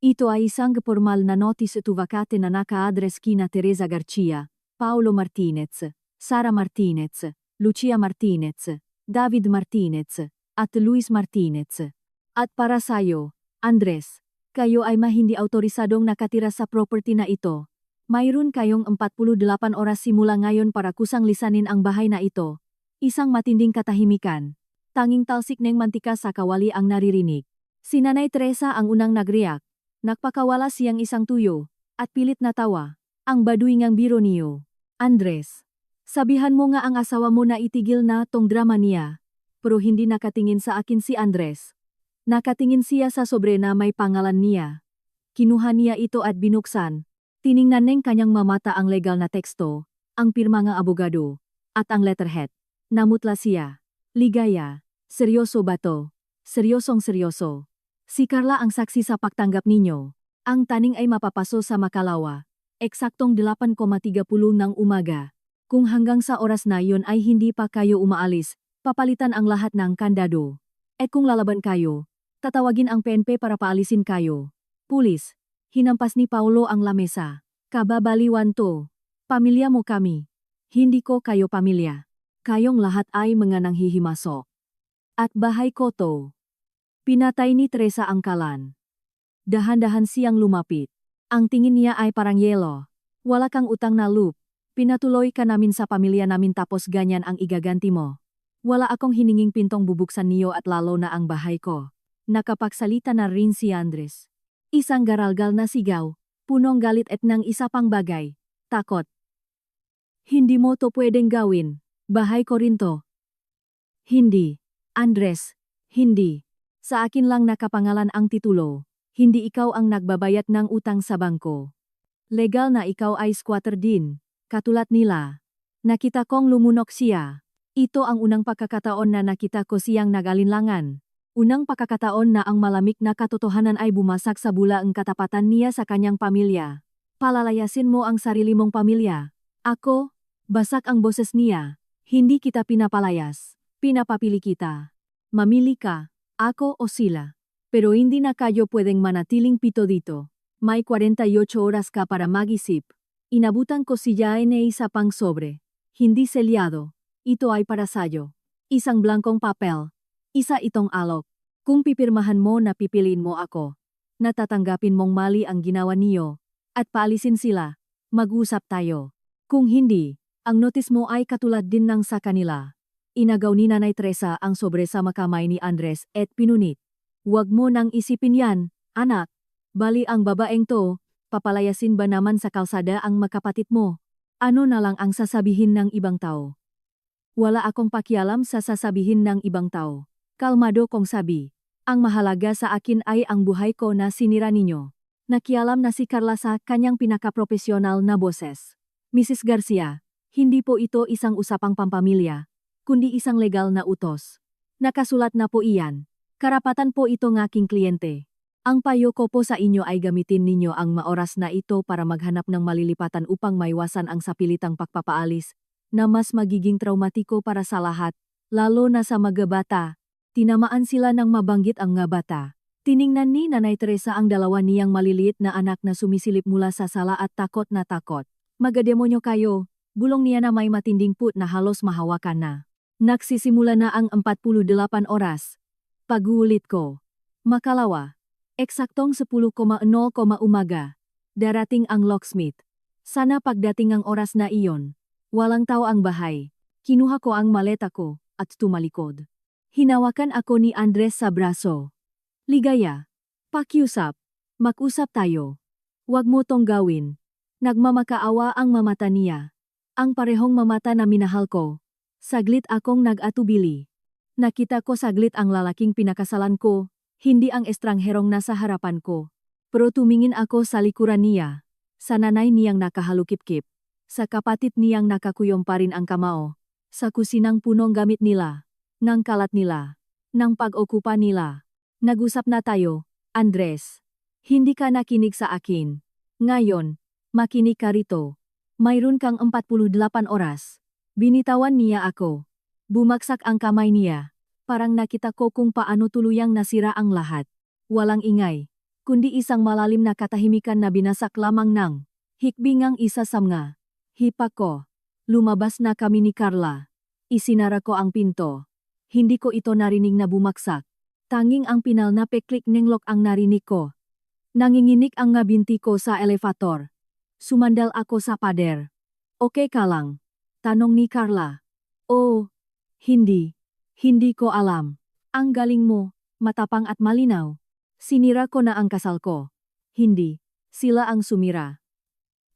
Ito ay isang formal na notice to vacate na naka-address kina Teresa Garcia, Paolo Martinez, Sara Martinez, Lucia Martinez, David Martinez, at Luis Martinez. At para sayo, Andres, kayo ay hindi autorisadong nakatira sa property na ito. Mayroon kayong 48 oras simula ngayon para kusang lisanin ang bahay na ito. Isang matinding katahimikan. Tanging talsik ng mantika sa kawali ang naririnig. Si Nanay Teresa ang unang nagreact. Nagpakawala siyang isang tuyo, at pilit na tawa. Ang baduy ngang biro niyo. Andres, sabihan mo nga ang asawa mo na itigil na tong drama niya. Pero hindi nakatingin sa akin si Andres. Nakatingin siya sa sobre na may pangalan niya. Kinuha niya ito at binuksan. Tiningnan ng kanyang mamata ang legal na teksto, ang pirma ng abogado, at ang letterhead. Namutla siya. Ligaya, seryoso ba to? Seryosong seryoso. Si Carla ang saksi sa pagtanggap ninyo. Ang taning ay mapapaso sa Makalawa. Eksaktong 8:30 ng umaga. Kung hanggang sa oras na yun ay hindi pa kayo umaalis, papalitan ang lahat ng kandado. At kung lalaban kayo, tatawagin ang PNP para paalisin kayo. Pulis, hinampas ni Paulo ang lamesa. Kababaliwan to. Pamilya mo kami. Hindi ko kayo pamilya. Kayong lahat ay mga nanghihimasok. At bahay ko to. Pinatay ni Teresa ang kalan. Dahan-dahan siyang lumapit. Ang tingin niya ay parang yelo. Wala kang utang na loop. Pinatuloy ka namin sa pamilya namin tapos ganyan ang igaganti mo. Wala akong hininging pintong bubuksan niyo at lalo na ang bahay ko. Nakapagsalita na rin si Andres. Isang garalgal na sigaw, punong galit at ng isa pang bagay, takot. Hindi mo to pwedeng gawin, bahay ko rin to. Hindi, Andres, hindi. Sa akin lang nakapangalan ang titulo, hindi ikaw ang nagbabayad ng utang sa bangko. Legal na ikaw ay squatter din, katulad nila. Nakita kong lumunok siya. Ito ang unang pagkakataon na nakita ko siyang nag-alinlangan. Unang pagkakataon na ang malamig na katotohanan ay bumasak sa bula ang katapatan niya sa kanyang pamilya. Palalayasin mo ang sarili mong pamilya. Ako, basak ang boses niya. Hindi kita pinapalayas. Pinapapili kita. Mamili ka, ako o sila. Pero hindi na kayo pwedeng manatiling pito dito. May 48 oras ka para mag-isip. Inabutan ko si Jaene isa pang sobre. Hindi selyado. Ito ay para sayo. Isang blankong papel. Isa itong alok. Kung pipirmahan mo na pipiliin mo ako, natatanggapin mong mali ang ginawa niyo, at paalisin sila, mag-usap tayo. Kung hindi, ang notis mo ay katulad din ng sa kanila. Inagaw ni Nanay Teresa ang sobre sa makamay ni Andres et pinunit. Huwag mo nang isipin yan, anak. Bali ang babaeng to, papalayasin ba naman sa kalsada ang makapatid mo? Ano na lang ang sasabihin ng ibang tao? Wala akong pakialam sa sasabihin ng ibang tao. Kalmado kong sabi. Ang mahalaga sa akin ay ang buhay ko na sinira ninyo. Nakialam na si Carla sa kanyang pinakaprofesional na boses. Mrs. Garcia, hindi po ito isang usapang pampamilya, kundi isang legal na utos. Nakasulat na po iyan. Karapatan po ito ng aking kliyente. Ang payo ko po sa inyo ay gamitin ninyo ang maoras na ito para maghanap ng malilipatan upang maiwasan ang sapilitang pagpapaalis na mas magiging traumatiko para sa lahat, lalo na sa mga bata. Tinamaan sila ng mabanggit ang nga bata. Tiningnan ni Nanay Teresa ang dalawa niyang maliliit na anak na sumisilip mula sa sala at takot na takot. Magademonyo kayo, bulong niya na may matinding put na halos mahawakan na. Nagsisimula na ang 48 oras. Pag-uulit ko. Makalawa. Eksaktong 10:00 umaga. Darating ang locksmith. Sana pagdating ang oras na iyon, walang tao ang bahay. Kinuha ko ang maleta ko at tumalikod. Hinawakan ako ni Andres sa braso. Ligaya. Pakiusap. Mag-usap tayo. Huwag mo tong gawin. Nagmamakaawa ang mamata niya. Ang parehong mamata na minahal ko. Saglit akong nag-atubili. Nakita ko saglit ang lalaking pinakasalan ko, hindi ang estrangherong nasa harapan ko. Pero tumingin ako sa likuran niya. Sa nanay niyang nakahalukip-kip. Sa kapatid niyang nakakuyom pa rin ang kamao. Sa kusinang punong gamit nila. Ng kalat nila. Ng pag-okupa nila. Nag-usap na tayo, Andres. Hindi ka nakinig sa akin. Ngayon, makinig ka rito. Mayroon kang 48 oras. Binitawan niya ako. Bumagsak ang kamay niya. Parang nakita ko kung paano tuluyang nasira ang lahat. Walang ingay, kundi isang malalim na katahimikan na binasak lamang ng hikbingang isa sa mga hipa ko. Lumabas na kami ni Carla. Isinara ko ang pinto. Hindi ko ito narinig na bumaksak. Tanging ang pinal na peklik ng lock ang narinig ko. Nanginginig ang ngabinti ko sa elevator. Sumandal ako sa pader. Okay ka lang? Tanong ni Carla. Oh, hindi. Hindi ko alam. Ang galing mo, matapang at malinaw. Sinira ko na ang kasal ko. Hindi. Sila ang sumira.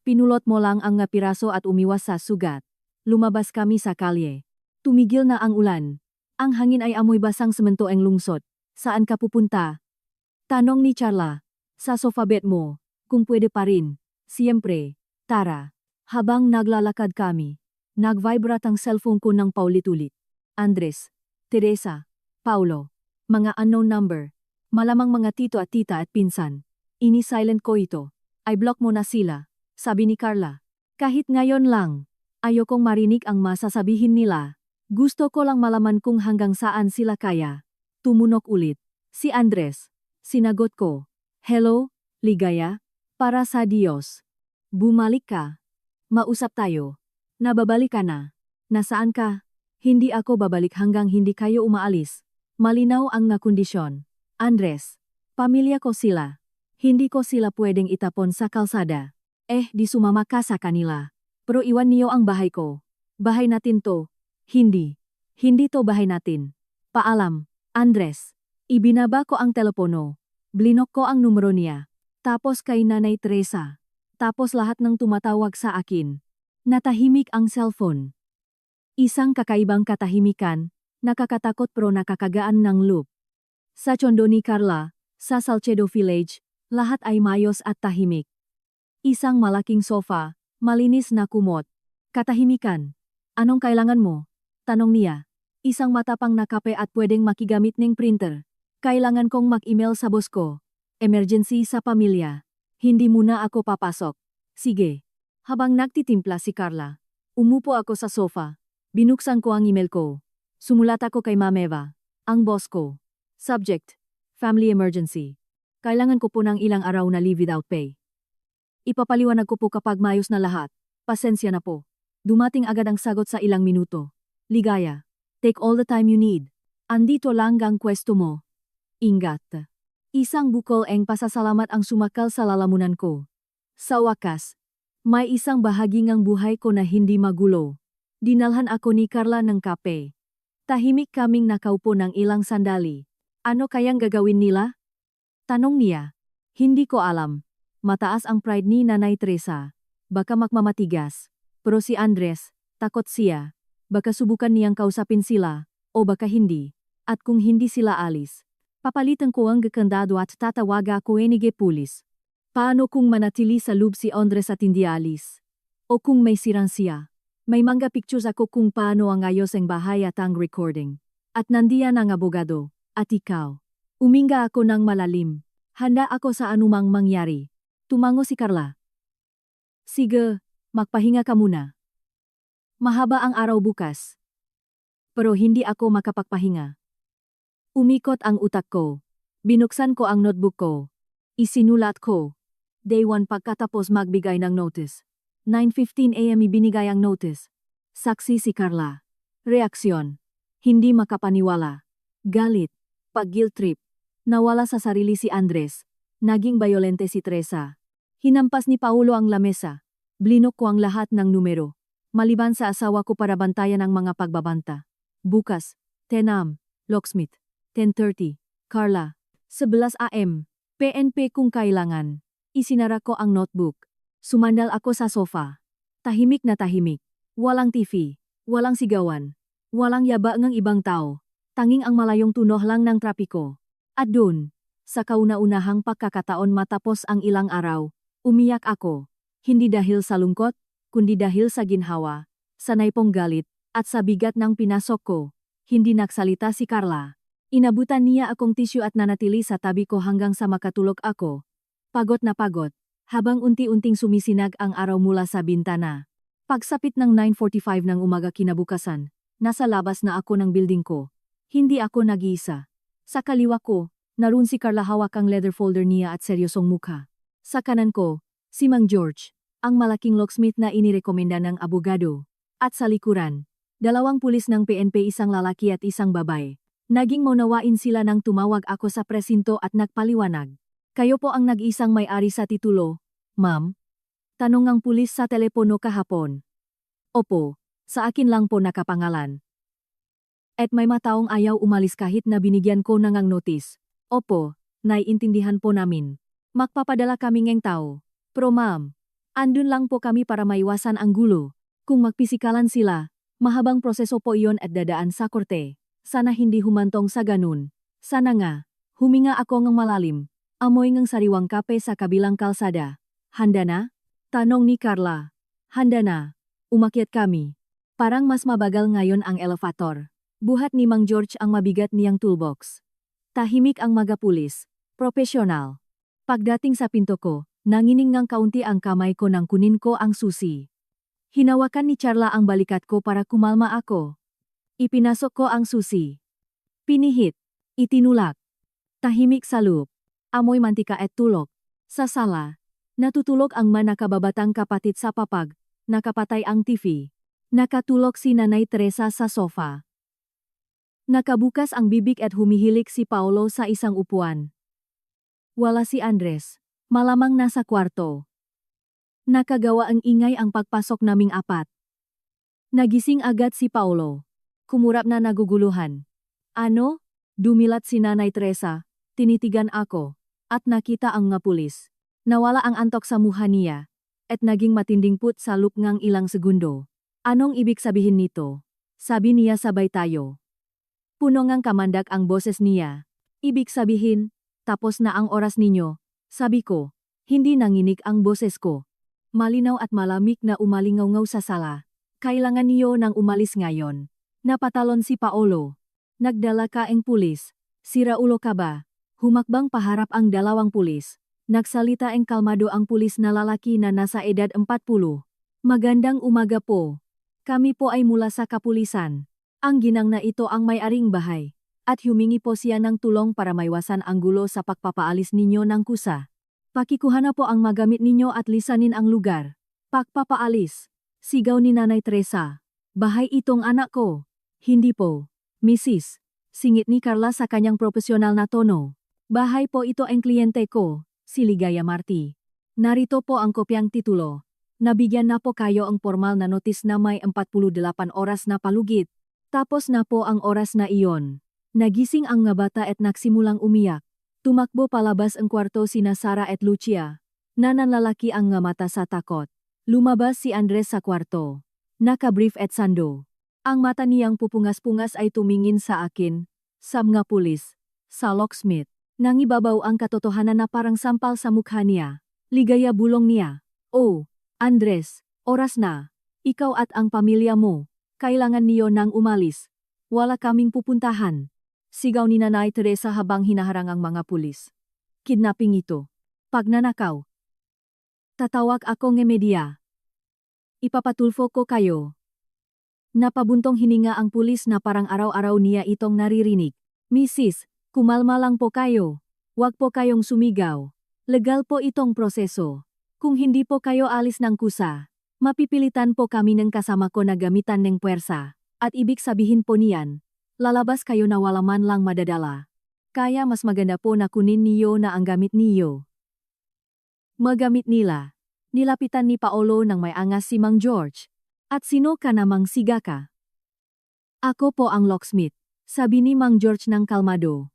Pinulot mo lang ang nga piraso at umiwas sa sugat. Lumabas kami sa kalye. Tumigil na ang ulan. Ang hangin ay amoy basang semento ang lungsod. Saan ka pupunta? Tanong ni Carla. Sa sofa bed mo, kung pwede pa rin. Siyempre, Tara. Habang naglalakad kami, nag-vibrate ang cellphone ko ng paulit-ulit. Andres, Teresa, Paulo, mga unknown number. Malamang mga tito at tita at pinsan. Ini-silent ko ito. I-block mo na sila, sabi ni Carla. Kahit ngayon lang, ayokong marinig ang masasabihin nila. Gusto ko lang malaman kung hanggang saan sila kaya. Tumunok ulit. Si Andres. Sinagot ko. Hello, Ligaya? Para sa Diyos. Bumalik ka. Mausap tayo. Nababalik ka na. Nasaan ka? Hindi ako babalik hanggang hindi kayo umaalis. Malinaw ang nga kondisyon. Andres. Pamilya ko sila. Hindi ko sila pwedeng itapon sa kalsada. Di sumama ka sa kanila. Pero iwan niyo ang bahay ko. Bahay natin to. Hindi. Hindi to bahay natin. Paalam. Andres, ibinaba ko ang telepono. Blinok ko ang numero niya. Tapos kay Nanay Teresa. Tapos lahat ng tumatawag sa akin. Natahimik ang cellphone. Isang kakaibang katahimikan, nakakatakot pero nakakagaan ng loop. Sa Tondo ni Carla, sa Salcedo Village, lahat ay mayos at tahimik. Isang malaking sofa, malinis na kumot. Katahimikan. Anong kailangan mo? Tanong niya. Isang matapang na kape at pwedeng makigamit ng printer. Kailangan kong mag-email sa boss ko. Emergency sa pamilya. Hindi muna ako papasok. Sige. Habang nagtitimpla si Carla, umupo ako sa sofa. Binuksan ko ang email ko. Sumulat ako kay Mameva, ang boss ko. Subject, family emergency. Kailangan ko po ng ilang araw na leave without pay. Ipapaliwanag ko po kapag mayos na lahat. Pasensya na po. Dumating agad ang sagot sa ilang minuto. Ligaya. Take all the time you need. Andito lang ang kwesto mo. Ingat. Isang bukol ang pasasalamat ang sumakal sa lalamunan ko. Sa wakas, may isang bahagi ng buhay ko na hindi magulo. Dinalhan ako ni Carla ng kape. Tahimik kaming nakaupo ng ilang sandali. Ano kayang gagawin nila? Tanong niya. Hindi ko alam. Mataas ang pride ni Nanay Teresa. Baka magmamatigas. Pero si Andres, takot siya. Baka subukan niyang kausapin sila, o baka hindi. At kung hindi sila alis, papalitan ko ang gakandado at tatawaga ako enige pulis. Paano kung manatili sa loob si Andres at hindi alis? O kung may sirang siya? May mga pictures ako kung paano ang ayos ang bahay at ang recording. At nandiyan ang abogado, at ikaw. Uminga ako ng malalim. Handa ako sa anumang mangyari. Tumango si Carla. Sige, magpahinga ka muna. Mahaba ang araw bukas. Pero hindi ako makapagpahinga. Umikot ang utak ko. Binuksan ko ang notebook ko. Isinulat ko. Day 1 pagkatapos magbigay ng notice. 9:15 AM ibinigay ang notice. Saksi si Carla. Reaksyon. Hindi makapaniwala. Galit. Pag-guilt trip. Nawala sa sarili si Andres. Naging bayolente si Teresa. Hinampas ni Paulo ang lamesa. Blinok ko ang lahat ng numero. Maliban sa asawa ko para bantayan ang mga pagbabanta. Bukas, 10 am, Locksmith. 10:30, Carla. 11 am, PNP kung kailangan. Isinara ko ang notebook. Sumandal ako sa sofa. Tahimik na tahimik. Walang TV. Walang sigawan. Walang yaba ng ibang tao. Tanging ang malayong tunog lang ng trapiko. At doon, sa kauna-unahang pagkakataon matapos ang ilang araw, umiyak ako. Hindi dahil sa lungkot, kundi dahil sa ginhawa, sanay pong galit, at sa bigat ng pinasok ko. Hindi nagsalita si Carla. Inabutan niya akong tisyu at nanatili sa tabi ko hanggang sa makatulog ako. Pagod na pagod, habang unti-unting sumisinag ang araw mula sa bintana. Pagsapit ng 9:45 ng umaga kinabukasan, nasa labas na ako ng building ko. Hindi ako nag-iisa. Sa kaliwa ko, naroon si Carla hawak ang leather folder niya at seryosong mukha. Sa kanan ko, si Mang George, ang malaking locksmith na inirekomenda ng abogado. At sa likuran, 2 pulis ng PNP, isang lalaki at isang babae. Naging maunawain sila nang tumawag ako sa presinto at nagpaliwanag. Kayo po ang nag-isang may-ari sa titulo, ma'am? Tanong ng pulis sa telepono kahapon. Opo, sa akin lang po nakapangalan. At may mataong ayaw umalis kahit na binigyan ko ng notice. Opo, naiintindihan po namin. Magpapadala kami ng tao. Pero ma'am, andun lang po kami para maiwasan ang gulo. Kung magpisikalan sila, mahabang proseso po iyon at dadaan sa korte. Sana hindi humantong sa ganun. Sana nga, huminga ako ng malalim. Amoy ng sariwang kape sa kabilang kalsada. Handa na? Tanong ni Carla. Handa na. Umakyat kami. Parang mas mabagal ngayon ang elevator. Buhat ni Mang George ang mabigat niyang toolbox. Tahimik ang mga pulis. Profesional. Pagdating sa pinto ko, nangining ng kaunti ang kamay ko nang kunin ko ang susi. Hinawakan ni Carla ang balikat ko para kumalma ako. Ipinasok ko ang susi. Pinihit. Itinulak. Tahimik sa loob. Amoy mantika at tulok. Sa sala, natutulog ang manakababatang kapatid sa papag. Nakapatay ang TV. Nakatulog si Nanay Teresa sa sofa. Nakabukas ang bibig at humihilik si Paolo sa isang upuan. Wala si Andres. Malamang nasa kwarto. Nakagawa ang ingay ang pagpasok naming apat. Nagising agad si Paolo. Kumurap na naguguluhan. Ano? Dumilat si Nanay Teresa. Tinitigan ako. At nakita ang nga pulis. Nawala ang antok sa mukha niya. At naging matinding put sa look ngang ilang segundo. Anong ibig sabihin nito? Sabi niya sabay tayo. Puno ngang kamandak ang boses niya. Ibig sabihin, tapos na ang oras ninyo. Sabi ko, hindi nanginig ang boses ko. Malinaw at malamig na umalingaw-ngaw sa sala. Kailangan niyo nang umalis ngayon. Napatalon si Paolo. Nagdala ka ang pulis. Sira ulo ka ba? Humakbang paharap ang 2 pulis. Nagsalita ang kalmado ang pulis na lalaki na nasa edad 40. Magandang umaga po. Kami po ay mula sa kapulisan. Ang ginang na ito ang may-aring bahay. At humingi po siya ng tulong para maiwasan ang gulo sa pagpapaalis ninyo ng kusa. Pakikuha na po ang magamit ninyo at lisanin ang lugar. Pagpapaalis. Sigaw ni Nanay Teresa. Bahay itong anak ko. Hindi po, Mrs. Singit ni Carla sa kanyang profesional na tono. Bahay po ito ang kliyente ko, si Ligaya Marti. Narito po ang kopyang titulo. Nabigyan na po kayo ang formal na notis na may 48 oras na palugit. Tapos na po ang oras na iyon. Nagising ang nga bata at nagsimulang umiyak. Tumakbo palabas ang kwarto sina Sara at Lucia. Nananlalaki ang nga mata sa takot. Lumabas si Andres sa kwarto. Nakabrief at sando. Ang mata niyang pupungas-pungas ay tumingin sa akin, sa mga pulis, sa locksmith. Nangibabaw ang katotohanan na parang sampal sa mukha niya. Ligaya bulong niya. Oh, Andres, oras na. Ikaw at ang pamilya mo. Kailangan niyo nang umalis. Wala kaming pupuntahan. Sigaw ni Nanay Teresa habang hinaharang ang mga pulis. Kidnapping ito. Pagnanakaw. Tatawag ako ng media. Ipapatulfo ko kayo. Napabuntong hininga ang pulis na parang araw-araw niya itong naririnig. Mrs., kumalma lang po kayo. Huwag po kayong sumigaw. Legal po itong proseso. Kung hindi po kayo alis ng kusa, mapipilitan po kami ng kasama ko na gamitan ng puwersa. At ibig sabihin po niyan, lalabas kayo na wala man lang madadala. Kaya mas maganda po na kunin niyo na ang gamit niyo. Magamit nila. Nilapitan ni Paolo ng may angas si Mang George. At sino ka namang siga ka? Ako po ang locksmith, sabi ni Mang George ng kalmado.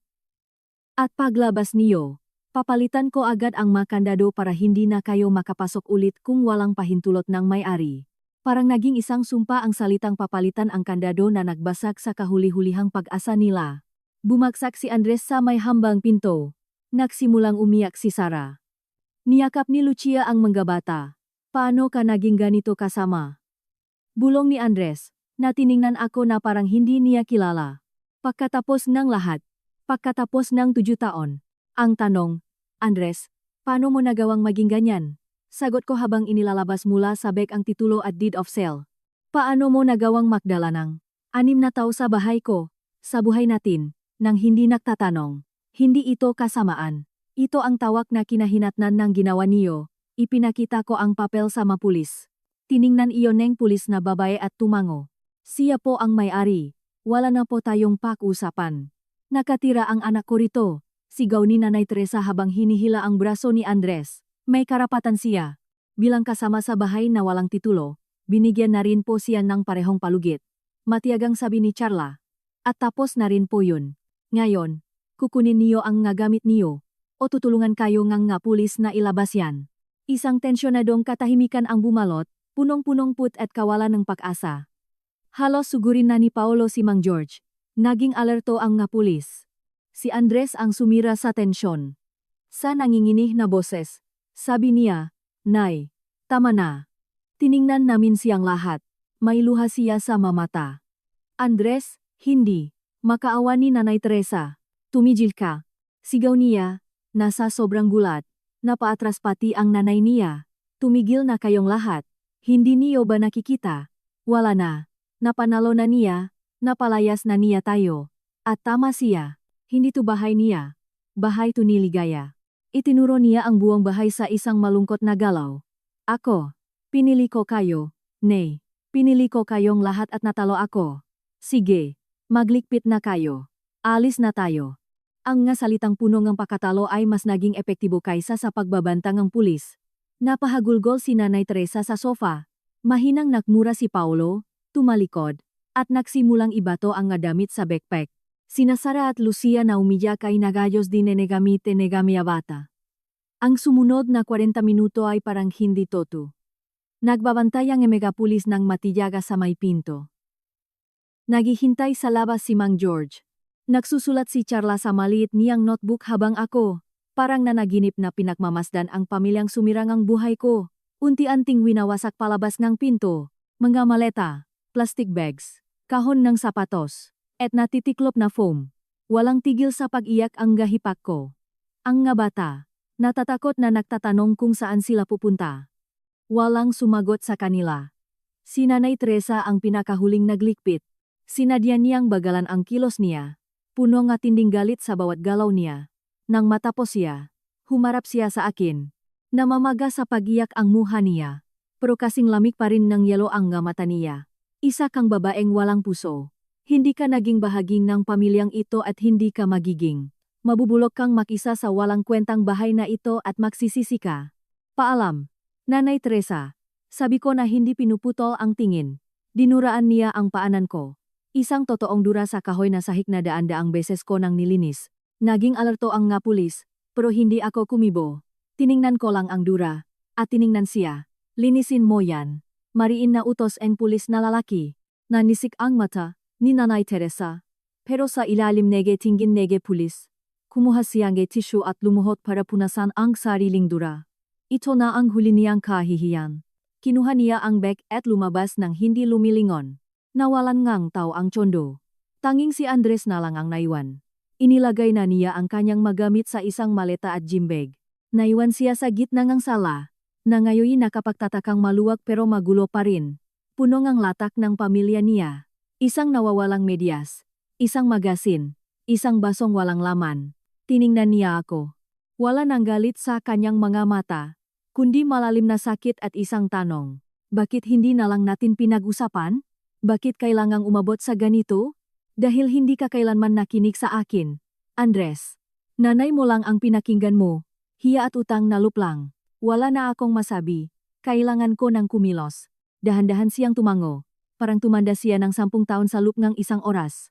At paglabas niyo, papalitan ko agad ang makandado para hindi na kayo makapasok ulit kung walang pahintulot ng may-ari. Parang naging isang sumpa ang salitang papalitan ang kandado na nagbasag sa kahuli-hulihang pag-asa nila. Bumagsak si Andres sa may hambang pinto. Nagsimulang umiyak si Sarah. Niyakap ni Lucia ang manggabata. Paano ka naging ganito kasama? Bulong ni Andres, na tiningnan ako na parang hindi niya kilala. Pagkatapos ng lahat, pagkatapos ng 7 taon, ang tanong, Andres, paano mo nagawang maging ganyan? Sagot ko habang inilalabas mula sa bag ang titulo at deed of sale. Paano mo nagawang magdala ng 6 na tao sa bahay ko, sa buhay natin, nang hindi nagtatanong? Hindi ito kasamaan. Ito ang tawag na kinahinatnan ng ginawa niyo. Ipinakita ko ang papel sa mapulis. Tiningnan iyon ng pulis na babae at tumango. Siya po ang may-ari. Wala na po tayong pag-usapan. Nakatira ang anak ko rito. Sigaw ni Nanay Teresa habang hinihila ang braso ni Andres. May karapatan siya. Bilang kasama sa bahay na walang titulo, binigyan na rin po siya ng parehong palugit. Matiyagang sabi ni Charla. At tapos na rin po yun. Ngayon, kukunin niyo ang ngagamit niyo. O tutulungan kayo ng nga pulis na ilabas yan. Isang tensyonadong katahimikan ang bumalot. Punong-punong put at kawalan ng pag-asa. Halos sugurin na ni Paolo si Mang George. Naging alerto ang nga pulis. Si Andres ang sumira sa tensyon. Sa nanginginih na boses, sabi niya, Nay, tama na. Tiningnan namin siyang lahat. May luha siya sa mamata. Andres, hindi. Makaawa ni Nanay Teresa. Tumigil ka. Sigaw niya, nasa sobrang gulat. Napaatras pati ang nanay niya. Tumigil na kayong lahat. Hindi niyo ba nakikita? Wala na. Napanalo na niya, napalayas na niya tayo. At tama siya. Hindi to bahay niya. Bahay to ni Ligaya. Itinuro niya ang buong bahay sa isang malungkot na galaw. Ako. Pinili ko kayo. Nay. Pinili ko kayong lahat at natalo ako. Sige. Maglikpit na kayo. Alis na tayo. Ang nga salitang puno ng pakatalo ay mas naging epektibo kaysa sa pagbabantang ng pulis. Napahagulgol si Nanay Teresa sa sofa. Mahinang nakmura si Paolo, tumalikod, at nagsimulang ibato ang nga damit sa backpack. Sina Sara at Lucia na umiyak ay nagayos din negamite negamiabata. Ang sumunod na 40 minuto ay parang hindi toto. Nagbabantay ang megapulis ng matiyaga sa may pinto. Naghihintay sa labas si Mang George. Nagsusulat si Charla sa maliit niyang notebook habang ako, parang nanaginip na pinagmamasdan ang pamilyang sumirang ang buhay ko. Unti-anting winawasak palabas ng pinto, mga maleta, plastic bags, kahon ng sapatos, at natitiklop na foam. Walang tigil sa pag-iyak ang gahipak ko. Ang nga bata, natatakot na nagtatanong kung saan sila pupunta. Walang sumagot sa kanila. Si Nanay Teresa ang pinakahuling naglikpit. Sinadya niyang bagalan ang kilos niya. Puno nga tinding galit sa bawat galaw niya. Nang matapos siya, humarap siya sa akin. Namamaga sa pag-iyak ang muha niya. Pero kasing lamig pa rin ng yelo ang nga mata niya. Isa kang babaeng walang puso. Hindi ka naging bahaging ng pamilyang ito at hindi ka magiging. Mabubulok kang makisa sa walang kwentang bahay na ito at magsisisi ka. Paalam, Nanay Teresa. Sabi ko na hindi pinuputol ang tingin. Dinuraan niya ang paanan ko. Isang totoong dura sa kahoy na sahik na daan-daang beses ko nang nilinis. Naging alerto ang nga pulis, pero hindi ako kumibo. Tiningnan ko lang ang dura, at tiningnan siya. Linisin mo yan. Mariin na utos ang pulis na lalaki. Nanisik ang mata ni Nanay Teresa. Pero sa ilalim nege tingin nege pulis. Kumuha siya ng tissue at lumuhot para punasan ang sariling dura. Ito na ang huli niyang kahihiyan. Kinuha niya ang bag at lumabas ng hindi lumilingon. Nawalan ngang tao ang tsondo. Tanging si Andres na lang ang naiwan. Inilagay na niya ang kanyang magamit sa isang maleta at gym bag. Naiwan siya sa gitna ng sala, na ngayon nakapagtatakang maluwag pero magulo pa rin. Puno ngang latak ng pamilya niya. Isang nawawalang medyas, isang magasin, isang basong walang laman. Tiningnan niya ako. Wala nang galit sa kanyang mga mata, kundi malalim na sakit at isang tanong. Bakit hindi na lang natin pinag-usapan? Bakit kailangang umabot sa ganito? Dahil hindi ka kailanman nakinig sa akin. Andres, nanay mo lang ang pinakinggan mo. Hiya at utang na luplang. Wala na akong masabi. Kailangan ko ng kumilos. Dahan-dahan siyang tumango. Parang tumanda siya ng 10 taon sa loob ng isang oras.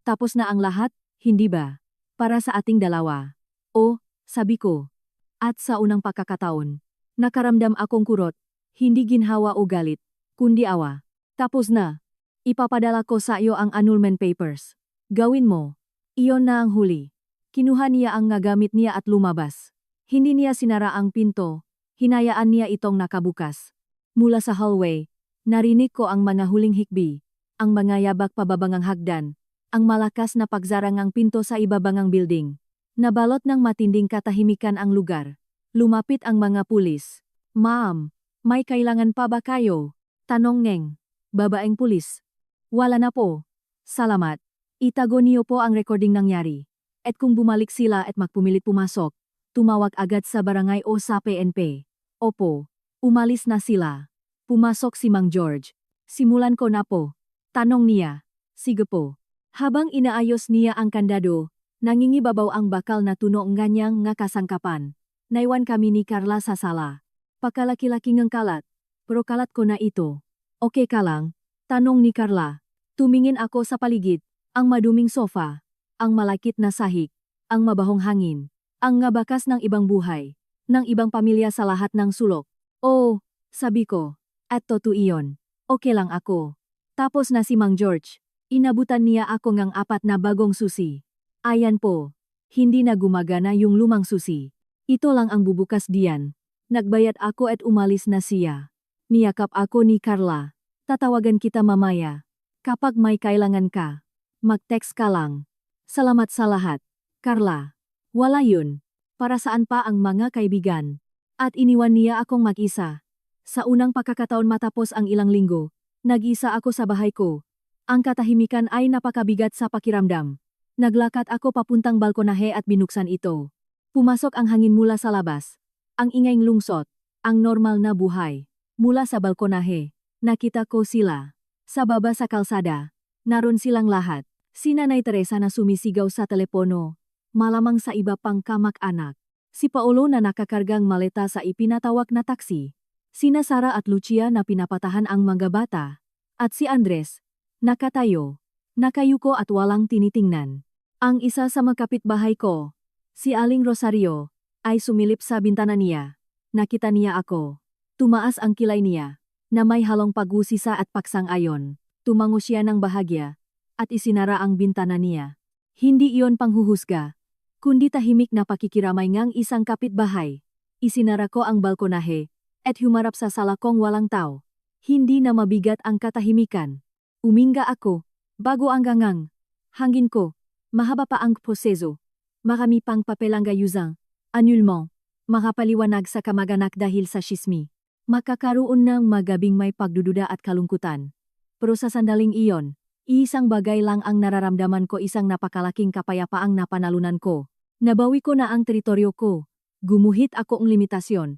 Tapos na ang lahat, hindi ba? Para sa ating dalawa. O, sabi ko. At sa unang pagkakataon, nakaramdam akong kurot, hindi ginhawa o galit, kundi awa. Tapos na. Ipapadala ko sa iyo ang annulment papers. Gawin mo. Iyon na ang huli. Kinuha niya ang gamit niya at lumabas. Hindi niya sinara ang pinto, hinayaan niya itong nakabukas. Mula sa hallway, narinig ko ang mga huling hikbi, ang mga yabak pababangang hagdan, ang malakas na pagzarangang pinto sa ibabangang building. Nabalot ng matinding katahimikan ang lugar. Lumapit ang mga pulis. Ma'am, may kailangan pa ba kayo? Tanong ng babaeng pulis. Wala na po. Salamat. Itago niyo po ang recording nangyari. At kung bumalik sila at magpumilit pumasok, tumawag agad sa barangay o sa PNP. Opo. Umalis na sila. Pumasok si Mang George. Simulan ko na po. Tanong niya. Sige po. Habang inaayos niya ang kandado, nangingibabaw ang bakal na tuno ng ganyang nga kasangkapan. Naiwan kami ni Carla sa sala. Pakalaki-laki ng kalat. Pero kalat ko na ito. Okay ka lang? Tanong ni Carla. Tumingin ako sa paligid. Ang maduming sofa. Ang malakit na sahig. Ang mabahong hangin. Ang ngabakas ng ibang buhay. Ng ibang pamilya sa lahat ng sulok. Oh, sabi ko. At totoo iyon. Okay lang ako. Tapos na si Mang George. Inabutan niya ako ng 4 na bagong susi. Ayan po. Hindi na gumagana yung lumang susi. Ito lang ang bubukas diyan. Nagbayad ako at umalis na siya. Niyakap ako ni Carla. Tatawagan kita mamaya. Kapag may kailangan ka, mag-text ka lang. Salamat sa lahat. Carla. Wala yun. Para saan pa ang mga kaibigan? At iniwan niya akong mag-isa. Sa unang pagkakataon matapos ang ilang linggo, nag-isa ako sa bahay ko. Ang katahimikan ay napakabigat sa pakiramdam. Naglakad ako papuntang balkonahe at binuksan ito. Pumasok ang hangin mula sa labas. Ang ingayng lungsot. Ang normal na buhay. Mula sa balkonahe, nakita ko sila. Sa baba sa kalsada, naroon silang lahat. Si Nanay Teresa na sumisigaw sa telepono. Malamang sa iba pang kamag-anak. Si Paolo na nakakargang maleta sa ipinatawag na taksi. Sina Sara at Lucia na pinapatahan ang mga bata. At si Andres, nakatayo, nakayuko at walang tinitingnan. Ang isa sa mga kapitbahay ko, si Aling Rosario, ay sumilip sa bintana niya. Nakita niya ako. Tumaas ang kilay niya, na may halong pag-usisa at paksang-ayon. Tumango siya ng bahagya, at isinara ang bintana niya. Hindi iyon panghuhusga, kundi tahimik na pakikiramay ngang isang kapitbahay. Isinara ko ang balkonahe, at humarap sa sala kong walang tao. Hindi na mabigat ang katahimikan. Uminga ako, bago ang gangang. Hangin ko, mahaba pa ang proseso. Marami pang papelang gayuzang, annulment, makapaliwanag sa kamag-anak dahil sa shismi. Makakaroon ng magabing may pagdududa at kalungkutan. Pero sa sandaling iyon, isang bagay lang ang nararamdaman ko, isang napakalaking kapayapaang napanalunan ko. Nabawi ko na ang teritoryo ko. Gumuhit ako ang limitasyon.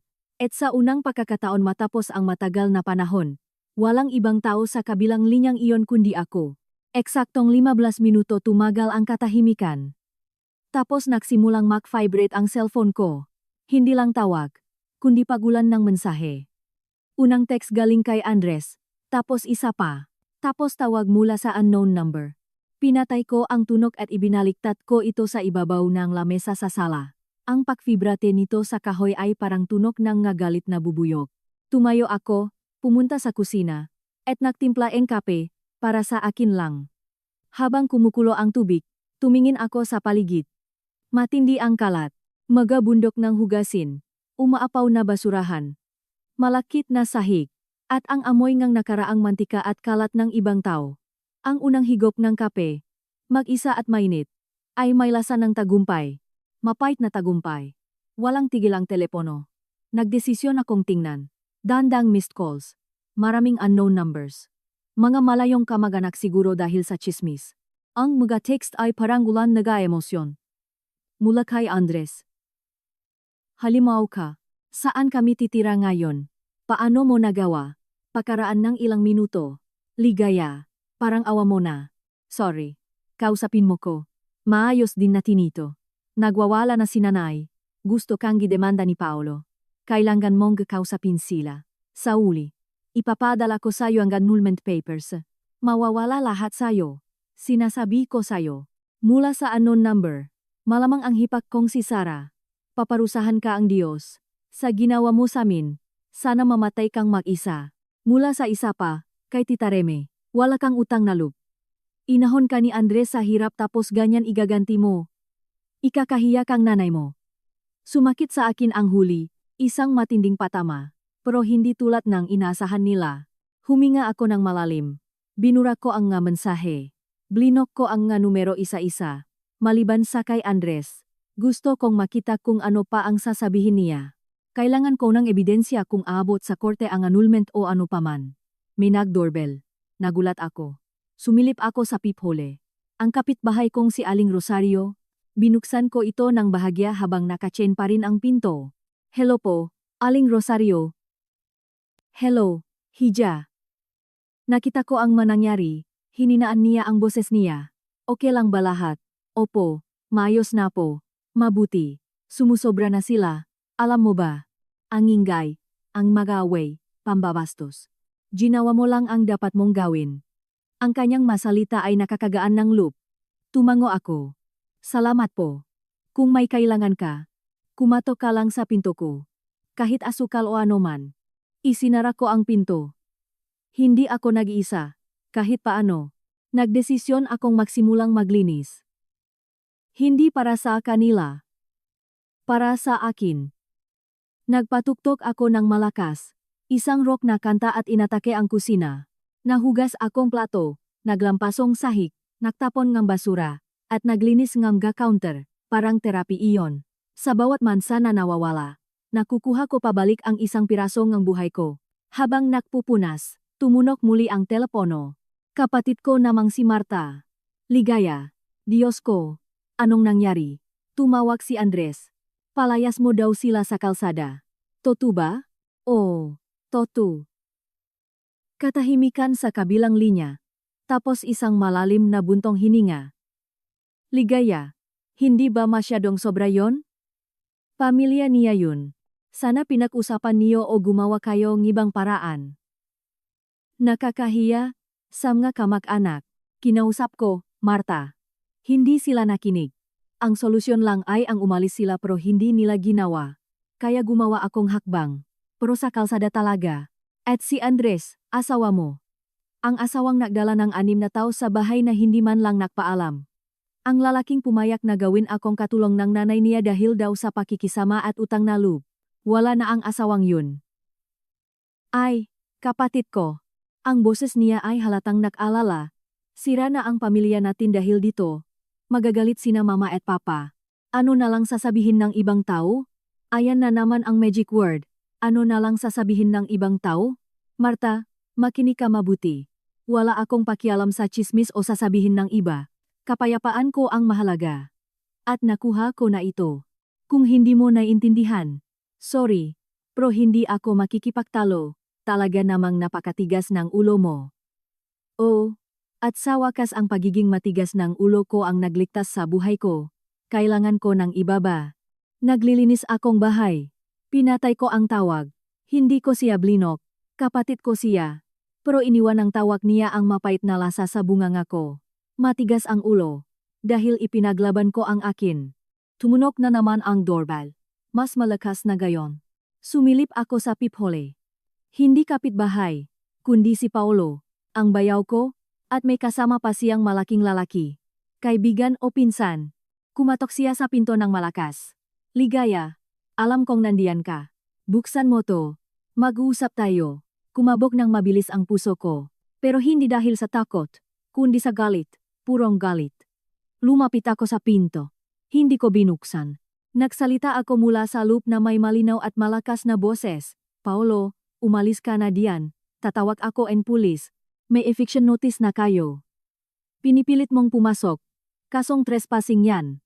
At sa unang pagkakataon matapos ang matagal na panahon, walang ibang tao sa kabilang linyang iyon kundi ako. Eksaktong 15 minuto tumagal ang katahimikan. Tapos nagsimulang mag-vibrate ang cellphone ko. Hindi lang tawag, kundi pagulan ng mensahe. Unang text galing kay Andres, tapos isa pa, tapos tawag mula sa unknown number. Pinatay ko ang tunog at ibinaliktad ko ito sa ibabaw ng lamesa sa sala. Ang pagvibrate nito sa kahoy ay parang tunog ng ngagalit na bubuyog. Tumayo ako, pumunta sa kusina, at nagtimpla ng kape, para sa akin lang. Habang kumukulo ang tubig, tumingin ako sa paligid. Matindi ang kalat, mga bundok ng hugasin, umaapaw na basurahan, malakit na sahig, at ang amoy ngang nakaraang mantika at kalat ng ibang tao. Ang unang higop ng kape, mag-isa at mainit, ay may lasa ng tagumpay. Mapait na tagumpay. Walang tigil ang telepono. Nagdesisyon akong tingnan. Dandang missed calls. Maraming unknown numbers. Mga malayong kamag-anak siguro dahil sa chismis. Ang mga text ay parang ulan nag-emosyon. Mula kay Andres. Halimaw ka. Saan kami titira ngayon? Paano mo nagawa? Pakaraan ng ilang minuto. Ligaya. Parang awa mo na. Sorry. Kausapin mo ko. Maayos din natin ito. Nagwawala na si nanay. Gusto kang gidemanda ni Paolo. Kailangan mong kausapin sila. Sauli, ipapadala ko sa'yo ang annulment papers. Mawawala lahat sa'yo. Sinasabi ko sa'yo. Mula sa unknown number. Malamang ang hipak kong si Sarah. Paparusahan ka ang Diyos. Sa ginawa mo sa amin. Sana mamatay kang mag-isa. Mula sa isa pa, kay Tita Reme. Wala kang utang na loob. Inahon ka ni Andres sa hirap tapos ganyan igaganti mo. Ikakahiya kang nanay mo. Sumakit sa akin ang huli, isang matinding patama. Pero hindi tulad ng inasahan nila. Huminga ako ng malalim. Binura ko ang nga mensahe. Blinok ko ang nga numero isa-isa. Maliban sa kay Andres. Gusto kong makita kung ano pa ang sasabihin niya. Kailangan ko ng ebidensya kung aabot sa korte ang annulment o ano paman. May nag-doorbell. Nagulat ako. Sumilip ako sa peephole. Ang kapitbahay kong si Aling Rosario. Binuksan ko ito ng bahagya habang nakachain pa rin ang pinto. Hello po, Aling Rosario. Hello, Hija. Nakita ko ang manangyari, hininaan niya ang boses niya. Okay lang ba lahat? Opo, maayos na po. Mabuti. Sumusobra na sila. Alam mo ba? Ang ingay, ang mag-away, pambabastos. Ginawa mo lang ang dapat mong gawin. Ang kanyang masalita ay nakakagaan ng loop. Tumango ako. Salamat po. Kung may kailangan ka, kumatok ka lang sa pinto ko. Kahit asukal o anuman. Isinara ko ang pinto. Hindi ako nag-iisa. Kahit paano. Nagdesisyon akong magsimulang maglinis. Hindi para sa kanila. Para sa akin. Nagpatuktok ako ng malakas. Isang rock na kanta at inatake ang kusina. Nahugas akong plato. Naglampasong sahig. Nagtapon ng basura. At naglinis ng counter. Parang terapi iyon. Sa bawat mansa na nawawala. Nakukuha ko pabalik ang isang piraso ng buhay ko. Habang nakpupunas, tumunok muli ang telepono. Kapatid ko namang si Marta. Ligaya. Diyos ko. Anong nangyari? Tumawag si Andres. Palayas mo daw sila sa kalsada. Toto ba? Oo, Toto. Katahimikan sa kabilang linya. Tapos isang malalim na buntong hininga. Ligaya. Hindi ba masyadong sobra yon? Pamilya niya yun. Sana pinag-usapan niyo o gumawa kayo ng ibang paraan. Nakakahiya, sa mga kamag-anak. Kinausap ko, Marta. Hindi sila nakinig. Ang solusyon lang ay ang umalis sila pero hindi nila ginawa. Kaya gumawa akong hakbang. Pero sa kalsada talaga. At si Andres, asawa mo. Ang asawang nagdala ng 6 na tao sa bahay na hindi man lang nagpaalam. Ang lalaking pumayak na gawin akong katulong ng nanay niya dahil daw sa pakikisama at utang na loob. Wala na ang asawang yun. Ay, kapatid ko. Ang boses niya ay halatang nag-alala. Sira na ang pamilya natin dahil dito. Magagalit sina mama at papa. Ano na lang sasabihin ng ibang tao? Ayan na naman ang magic word. Ano na lang sasabihin ng ibang tao? Marta, makinig ka mabuti. Wala akong pakialam sa chismis o sasabihin ng iba. Kapayapaan ko ang mahalaga. At nakuha ko na ito. Kung hindi mo naiintindihan, sorry, pero hindi ako makikipagtalo. Talaga namang napakatigas ng ulo mo. Oh, at sa wakas ang pagiging matigas ng ulo ko ang nagligtas sa buhay ko. Kailangan ko ng ibaba. Naglilinis akong bahay. Pinatay ko ang tawag. Hindi ko siya blinok. Kapatid ko siya. Pero iniwan ang tawag niya ang mapait na lasa sa bunganga ko. Matigas ang ulo. Dahil ipinaglaban ko ang akin. Tumunok na naman ang doorbell. Mas malakas na gayon. Sumilip ako sa peephole. Hindi kapitbahay, kundi si Paolo, ang bayaw ko, at may kasama pa siyang malaking lalaki. Kaibigan o pinsan. Kumatok siya sa pinto ng malakas. Ligaya, alam kong nandiyan ka. Buksan mo to. Mag-uusap tayo. Kumabog ng mabilis ang puso ko. Pero hindi dahil sa takot, kundi sa galit, purong galit. Lumapit ako sa pinto. Hindi ko binuksan. Nagsalita ako mula sa loop na may malinaw at malakas na boses. Paolo, umalis ka na diyan. Tatawag ako and pulis. May eviction notice na kayo. Pinipilit mong pumasok. Kasong trespassing yan.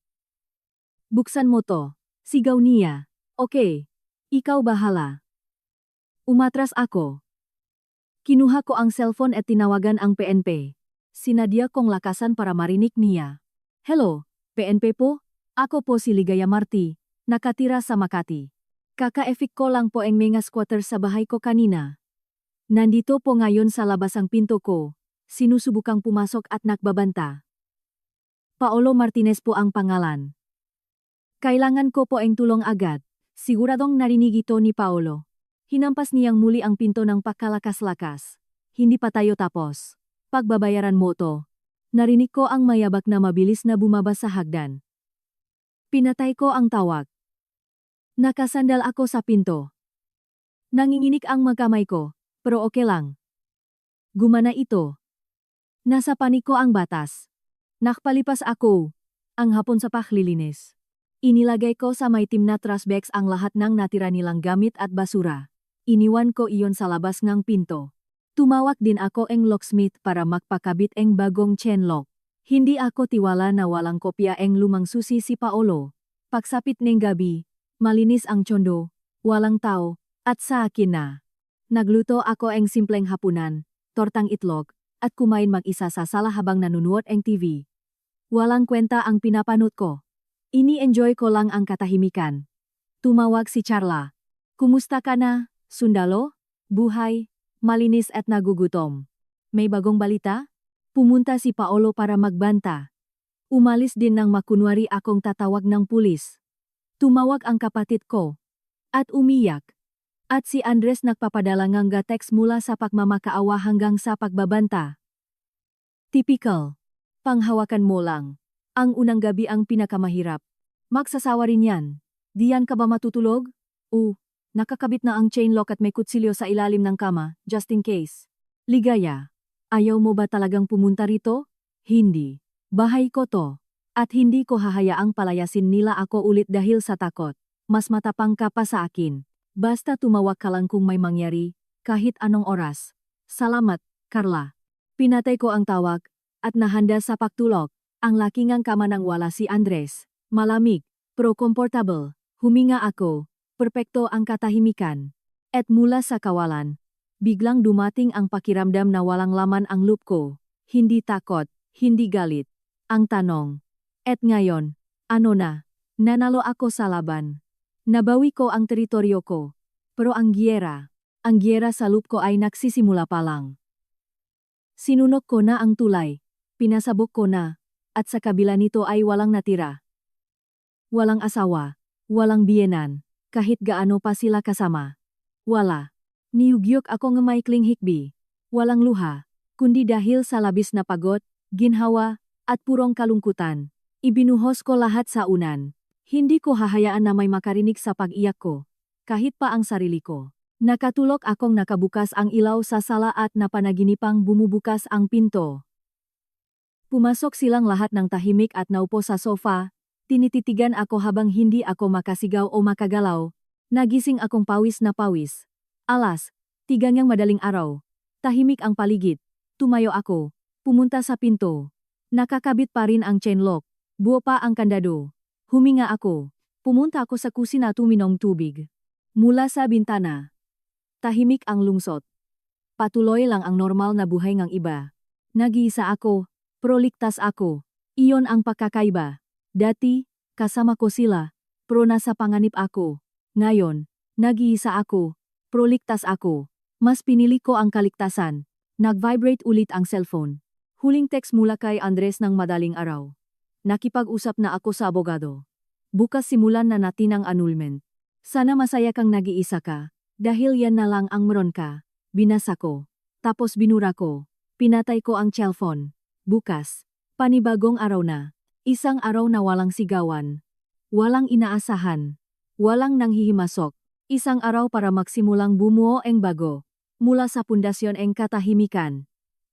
Buksan mo to. Sigaw niya. Okay. Ikaw bahala. Umatras ako. Kinuha ko ang cellphone at tinawagan ang PNP. Sinadya kong lakasan para marinig niya. Hello, PNP po? Ako po si Ligaya Marti, nakatira sa Makati. Kaka-efik ko lang po ang mga squatter sa bahay ko kanina. Nandito po ngayon sa labas ang pinto ko. Sinusubukang pumasok at nagbabanta. Paolo Martinez po ang pangalan. Kailangan ko po ang tulong agad. Siguradong narinig ito ni Paolo. Hinampas niyang muli ang pinto ng pakalakas-lakas. Hindi pa tayo tapos. Pagbabayaran mo to. Narinig ko ang mayabak na mabilis na bumaba sa hagdan. Pinatay ko ang tawag. Nakasandal ako sa pinto. Nanginginig ang magkamay ko, pero okay lang. Gumana ito. Nasa paniko ang batas. Nakpalipas ako. Ang hapon sa paglilinis. Inilagay ko sa maitim na trash bags ang lahat ng natira nilang gamit at basura. Iniwan ko iyon sa labas ng pinto. Tumawag din ako ang locksmith para magpakabit ang bagong chain lock. Hindi ako tiwala na walang kopya ang lumang susi si Paolo. Pagsapit ng gabi, malinis ang tsondo, walang tao, at sa akin na. Nagluto ako ang simpleng hapunan, tortang itlog, at kumain mag-isa sa sala habang nanunuot ang TV. Walang kwenta ang pinapanood ko. Ini-enjoy ko lang ang katahimikan. Tumawag si Charla. Kumusta ka na, sundalo? Buhay? Malinis at nagugutom. May bagong balita? Pumunta si Paolo para magbanta. Umalis din nang makunwari akong tatawag ng pulis. Tumawag ang kapatid ko. At umiyak. At si Andres nagpapadala ng text mula sa pagmamakaawa hanggang sa pagbabanta. Typical. Panghawakan mo lang. Ang unang gabi ang pinakamahirap. Magsasawa rin yan. Diyan ka ba matutulog? Nakakabit na ang chain lock at may kutsilyo sa ilalim ng kama, just in case. Ligaya. Ayaw mo ba talagang pumunta rito? Hindi. Bahay ko to. At hindi ko hahayaang palayasin nila ako ulit dahil sa takot. Mas matapang ka pa sa akin. Basta tumawag ka lang kung may mangyari, kahit anong oras. Salamat, Carla. Pinatay ko ang tawag, at nahanda sa pagtulog. Ang lakingang kama nang wala si Andres. Malamig, pero comfortable. Huminga ako. Perpekto ang katahimikan. At mula sa kawalan, biglang dumating ang pakiramdam na walang laman ang loob ko. Hindi takot, hindi galit. Ang tanong. At ngayon, ano na? Nanalo ako sa laban. Nabawi ko ang teritoryo ko. Pero ang giyera sa loob ko ay nagsisimula pa lang. Sinunok ko na ang tulay. Pinasabok ko na. At sa kabila nito ay walang natira. Walang asawa. Walang biyenan. Kahit gaano pa sila kasama. Wala. Niyugyok ako ng maikling hikbi. Walang luha. Kundi dahil sa labis na pagod, ginhawa, at purong kalungkutan. Ibinuhos ko lahat sa unan. Hindi ko hahayaan na may makarinig sa pag-iyak ko. Kahit pa ang sarili ko. Nakatulog akong nakabukas ang ilaw sa sala at napanaginipang bumubukas ang pinto. Pumasok silang lahat ng tahimik at naupo sa sofa. Tinititigan ako habang hindi ako makasigaw o makagalaw. Nagising akong pawis na pawis. Alas, 3 ng madaling araw. Tahimik ang paligid. Tumayo ako. Pumunta sa pinto. Nakakabit pa rin ang chain lock. Buo pa ang kandado. Huminga ako. Pumunta ako sa kusina at uminom tubig. Mula sa bintana. Tahimik ang lungsot. Patuloy lang ang normal na buhay ng iba. Nag-iisa ako, pero ligtas ako. Iyon ang pagkakaiba. Dati, kasama ko sila, pero nasa panganib ako. Ngayon, nag-iisa ako, pero ligtas ako. Mas pinili ko ang kaligtasan. Nag-vibrate ulit ang cellphone. Huling text mula kay Andres ng madaling araw. Nakipag-usap na ako sa abogado. Bukas simulan na natin ang annulment. Sana masaya kang nag-iisa ka. Dahil yan na lang ang meron ka. Binasa ko. Tapos binura ko. Pinatay ko ang cellphone. Bukas. Panibagong araw na. Isang araw na walang sigawan. Walang inaasahan. Walang nanghihimasok. Isang araw para magsimulang bumuo ang bago. Mula sa pundasyon ang katahimikan.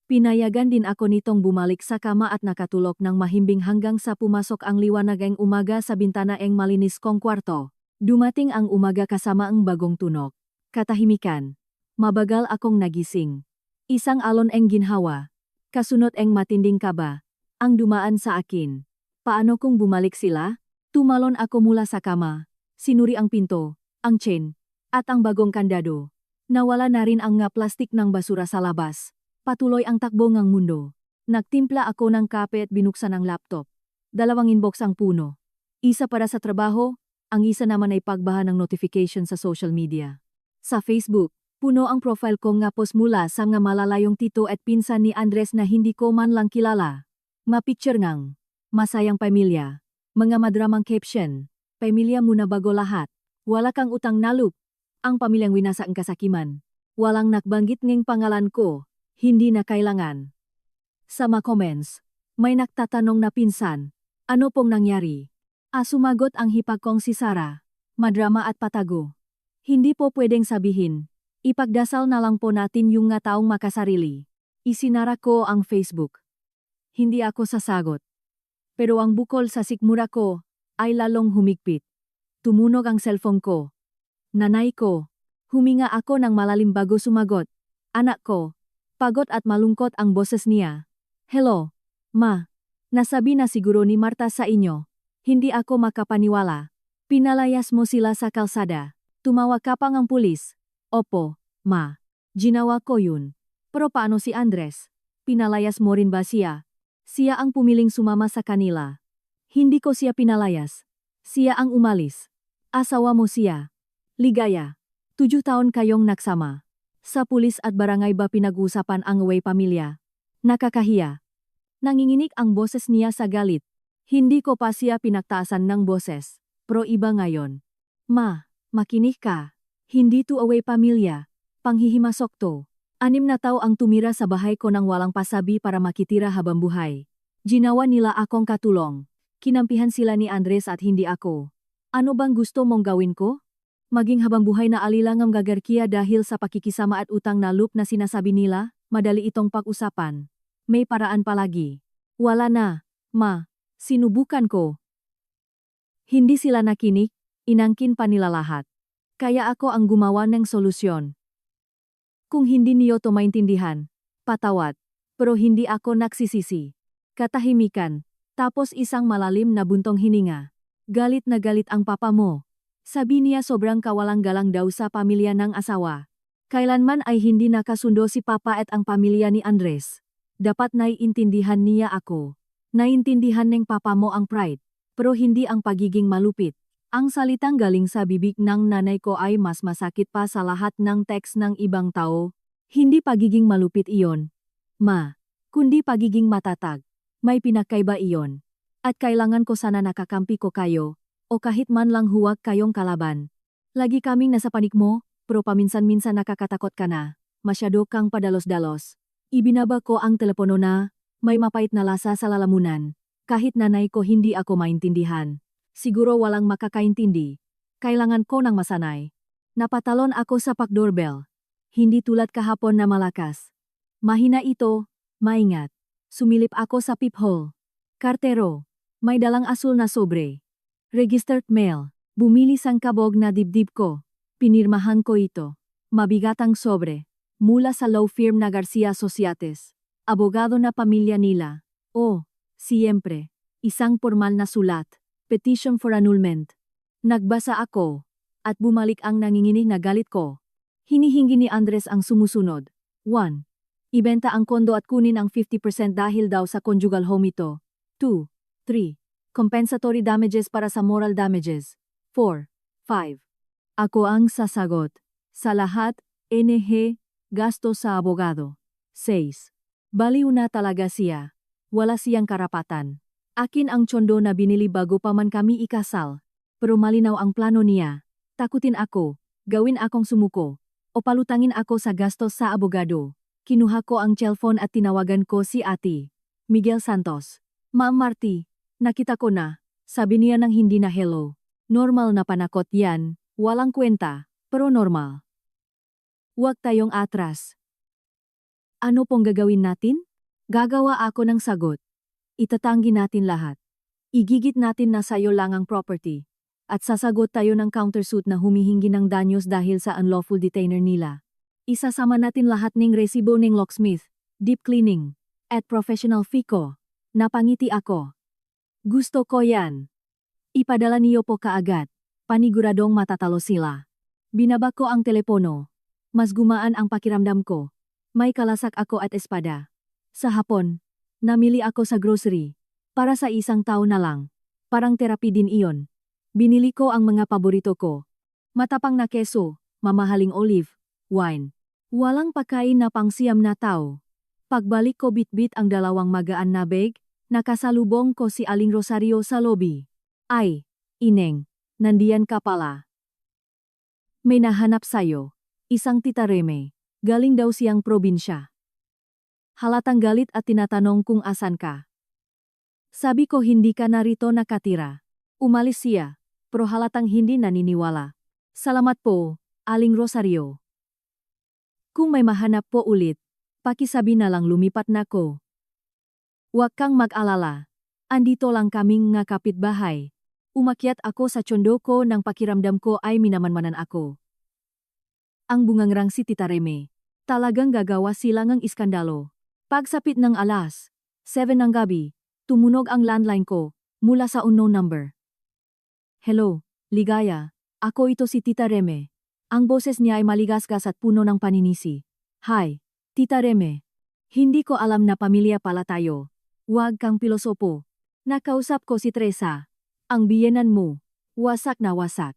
Pinayagan din ako nitong bumalik sa kama at nakatulog ng mahimbing hanggang sa pumasok ang liwanag ang umaga sa bintana ang malinis kong kwarto. Dumating ang umaga kasama ang bagong tunog. Katahimikan. Mabagal akong nagising. Isang alon ang ginhawa. Kasunod ang matinding kaba. Ang dumaan sa akin. Paano kung bumalik sila? Tumalon ako mula sa kama. Sinuri ang pinto, ang chain, at ang bagong kandado. Nawala na rin ang plastik ng basura sa labas. Patuloy ang takbo ng mundo. Nagtimpla ako ng kape at binuksan ang laptop. 2 inbox ang puno. Isa para sa trabaho, Ang isa naman ay pagbaha ng notification sa social media. Sa Facebook, puno ang profile ko nga post mula sa mga malalayong tito at pinsan ni Andres na hindi ko man lang kilala. Mapicture ngang masayang pamilya. Mga madramang caption. Pamilya muna bago lahat. Wala kang utang na loob. Ang pamilyang winasa ang kasakiman. Walang nakbanggit ng pangalan ko. Hindi na kailangan. Sa mga comments, may nagtatanong na pinsan, ano pong nangyari? Sumagot ang hipag kong si Sarah. Madrama at patago. Hindi po pwedeng sabihin. Ipagdasal na lang po natin yung nga taong makasarili. Isinara ko ang Facebook. Hindi ako sasagot. Pero ang bukol sa sikmura ko ay lalong humigpit. Tumunog ang cellphone ko. Nanay ko. Huminga ako ng malalim bago sumagot. Anak ko. Pagod at malungkot ang boses niya. Hello, Ma. Nasabi na siguro ni Marta sa inyo. Hindi ako makapaniwala. Pinalayas mo sila sa kalsada. Tumawa ka pang ang pulis. Opo, Ma. Ginawa ko yun. Pero paano si Andres? Pinalayas mo rin ba siya? Siya ang pumiling sumama sa kanila. Hindi ko siya pinalayas. Siya ang umalis. Asawa mo siya. Ligaya. 7 taon kayong nagsama. Sa pulis at barangay ba pinag-usapan ang away pamilya? Nakakahiya. Nanginginig ang boses niya sa galit. Hindi ko pa siya pinagtaasan ng boses. Pero iba ngayon. Ma, makinig ka. Hindi to away pamilya. Panghihimasok to. 6 na tao ang tumira sa bahay ko nang walang pasabi para makitira habang buhay. Ginawa nila akong katulong. Kinampihan sila ni Andres at hindi ako. Ano bang gusto mong gawin ko? Maging habang buhay na alilangang gagarkiya dahil sa pakikisama at utang na loob na sinasabi nila, madali itong pag-usapan. May paraan palagi. Wala na, Ma. Sinubukan ko. Hindi sila nakinig, inangkin pa nila lahat. Kaya ako ang gumawa ng solusyon. Kung hindi niyo to maintindihan, patawad. Pero hindi ako nagsisisi. Katahimikan, tapos isang malalim na buntong hininga. Galit na galit ang papa mo. Sabi niya sobrang kawalang galang daw sa pamilya ng asawa. Kailanman ay hindi nakasundo si papa at ang pamilya ni Andres. Dapat naiintindihan niya ako. Naintindihan ng papa mo ang pride, pero hindi ang pagiging malupit. Ang salitang galing sa bibig ng nanay ko ay mas masakit pa sa lahat ng text ng ibang tao. Hindi pagiging malupit iyon, Ma, kundi pagiging matatag. May pinakaiba iyon. At kailangan ko sana nakakampi ko kayo, o kahit man lang huwag kayong kalaban. Lagi kaming nasa panik mo, pero paminsan-minsan nakakatakot ka na. Masyado kang padalos-dalos. Ibinaba ko ang telepono na, may mapait na lasa sa lalamunan. Kahit nanay ko hindi ako maintindihan. Siguro walang makakaintindi. Kailangan ko ng masanay. Napatalon ako sa doorbell. Hindi tulad kahapon na malakas. Mahina ito, maingat. Sumilip ako sa peephole. Kartero, may dalang asul na sobre. Registered mail. Bumilis ang kabog na dibdib ko. Pinirmahan ko ito. Mabigatang sobre. Mula sa law firm na Garcia Associates. Abogado na pamilya nila. Oh, siyempre. Isang formal na sulat. Petition for annulment. Nagbasa ako. At bumalik ang nanginginig na galit ko. Hinihingi ni Andres ang sumusunod. 1. Ibenta ang kondo at kunin ang 50% dahil daw sa conjugal home ito. 2. 3. Compensatory damages para sa moral damages. 4. 5. Ako ang sasagot. Sa lahat, NG, gasto sa abogado. 6. Baliw na talaga siya. Wala siyang karapatan. Akin ang tsondo na binili bago pa man kami ikasal. Pero malinaw ang plano niya. Takutin ako, gawin akong sumuko, o palutangin ako sa gastos sa abogado. Kinuha ko ang cellphone at tinawagan ko si Ate Miguel Santos. Ma'am Marty, nakita ko na. Sabi niya nang hindi na hello. Normal na panakot yan, walang kwenta, pero normal. Huwag tayong atras. Ano pong gagawin natin? Gagawa ako ng sagot. Itatanggi natin lahat. Igigit natin na sayo lang ang property. At sasagot tayo ng countersuit na humihingi ng danyos dahil sa unlawful detainer nila. Isasama natin lahat ng resibo ng locksmith, deep cleaning, at professional fee ko. Napangiti ako. Gusto ko yan. Ipadala niyo po kaagad. Paniguradong matatalo sila. Binaba ko ang telepono. Mas gumaan ang pakiramdam ko. May kalasak ako at espada. Sa hapon, namili ako sa grocery. Para sa isang tao na lang. Parang therapy din iyon. Binili ko ang mga paborito ko. Matapang na keso, mamahaling olive, wine. Walang pagkain na pangsiam na tao. Pagbalik ko bitbit ang dalawang magaan na bag, nakasalubong ko si Aling Rosario sa lobby. Ay, Ineng, nandiyan ka pala. May nahanap sayo. Isang tita Reme. Galing daw siyang probinsya. Halatang galit at tinatanong kung asan ka. Sabi ko hindi ka narito nakatira. Umalis siya, pero halatang hindi naniniwala. Salamat po, Aling Rosario. Kung may mahanap po ulit, pakisabi na lang lumipat na ko. Huwag kang mag-alala. Andito lang kaming nga kapitbahay. Umakyat ako sa tsondo ko nang pakiramdam ko ay minamanmanan ako. Ang bungangrang si Tita Reme. Talagang gagawa sila ng iskandalo. Pagsapit ng alas 7 ng gabi, tumunog ang landline ko mula sa unknown number. Hello, Ligaya. Ako ito si Tita Reme. Ang boses niya ay maligasgas at puno ng paninisi. Hi, Tita Reme. Hindi ko alam na pamilya pala tayo. Huwag kang pilosopo. Nakausap ko si Teresa. Ang biyenan mo. Wasak na wasak.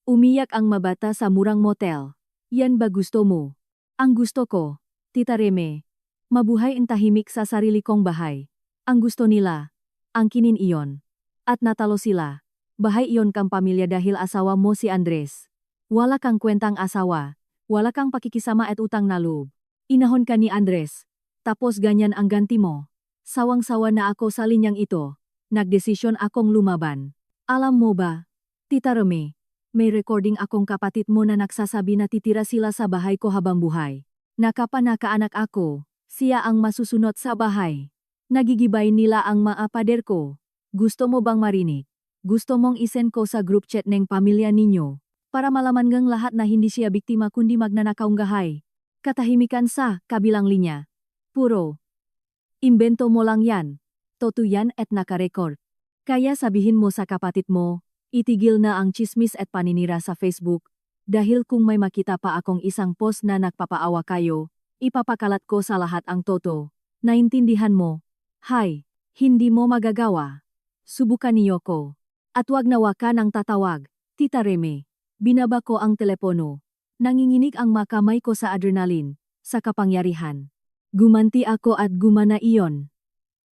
Umiyak ang mabata sa murang motel. Yan ba gusto mo? Ang gusto ko, Tita Reme. Mabuhay ang tahimik sa sarili kong bahay. Ang gusto nila, angkinin iyon. At natalo sila. Bahay iyon kang pamilya dahil asawa mo si Andres. Wala kang kwentang asawa. Wala kang pakikisama at utang na loob. Inahon ka ni Andres. Tapos ganyan ang ganti mo. Sawang-sawa na ako sa linyang ito. Nagdesisyon akong lumaban. Alam mo ba, Tita Reme, may recording akong kapatid mo na nagsasabi na titira sila sa bahay ko habang buhay. Nakapanakaanak ako, siya ang masusunod sa bahay. Nagigibay nila ang maapader ko. Gusto mo bang marinig? Gusto mong isend ko sa group chat ng pamilya ninyo para malaman ngang lahat na hindi siya biktima kundi magnanakaong gahay. Katahimikan sa kabilang linya. Puro. Imbento mo lang yan. Totoo yan at nakarecord. Kaya sabihin mo sa kapatid mo, itigil na ang chismis at paninira sa Facebook. Dahil kung may makita pa akong isang post na nagpapaawa kayo, ipapakalat ko sa lahat ang toto. Naintindihan mo? Hay, hindi mo magagawa. Subukan niyo ko. At wag na wakan ang tatawag, Tita Reme. Binaba ko ang telepono. Nanginginig ang makamay ko sa adrenaline, sa kapangyarihan. Gumanti ako at gumana iyon.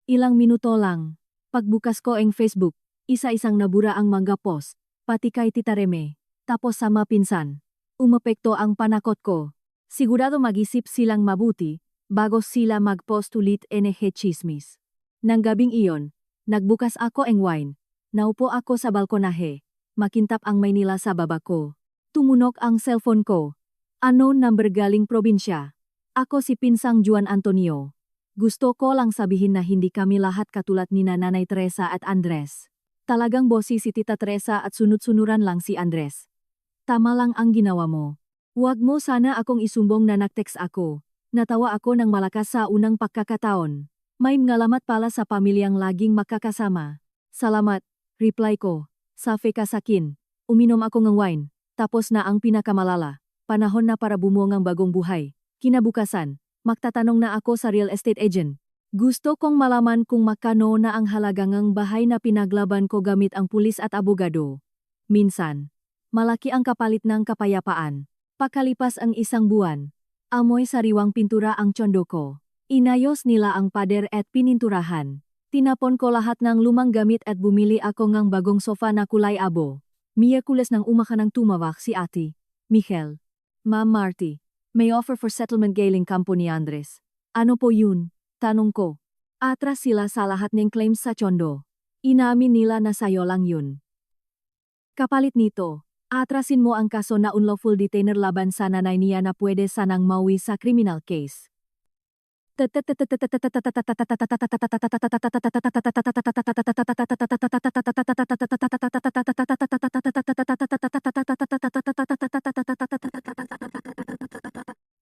Ilang minuto lang. Pagbukas ko ang Facebook, isa-isang nabura ang mga post, pati kay Tita Reme. Tapos sa mapinsan. Umepekto ang panakot ko. Sigurado mag-isip silang mabuti, bago sila mag-post ulit NG chismis. Nang gabing iyon, nagbukas ako ang wine. Naupo ako sa balkonahe. Makintap ang Maynila sa baba ko. Tumunog ang cellphone ko. Unknown number galing probinsya. Ako si Pinsang Juan Antonio. Gusto ko lang sabihin na hindi kami lahat katulad ni Nanay Teresa at Andres. Talagang bosi si Tita Teresa at sunod-sunuran lang si Andres. Tama lang ang ginawa mo. Huwag mo sana akong isumbong na nag-text ako. Natawa ako ng malakas sa unang pagkakataon. May ngalamat pala sa pamilyang laging makakasama. Salamat. Reply ko, safe ka sakin. Uminom ako ng wine, tapos na ang pinakamalala. Panahon na para bumuo ng bagong buhay. Kinabukasan, magtatanong na ako sa real estate agent. Gusto kong malaman kung magkano na ang halaga ng bahay na pinaglaban ko gamit ang pulis at abogado. Minsan, malaki ang kapalit ng kapayapaan. Pakalipas ang isang buwan, amoy sariwang pintura ang tsondo ko. Inayos nila ang pader at pininturahan. Tinapon ko lahat ng lumang gamit at bumili ako ng bagong sofa na kulay abo. Miyerkules nang umaka ng tumawag si Ate Michelle. Ma'am Marty, may offer for settlement galing kampo ni Andres. Ano po yun? Tanong ko. Atras sila sa lahat ng claims sa tsondo. Inamin nila na sayo lang yun. Kapalit nito, atrasin mo ang kaso na unlawful detainer laban sa nanay niya na pwede sanang mauwi sa criminal case.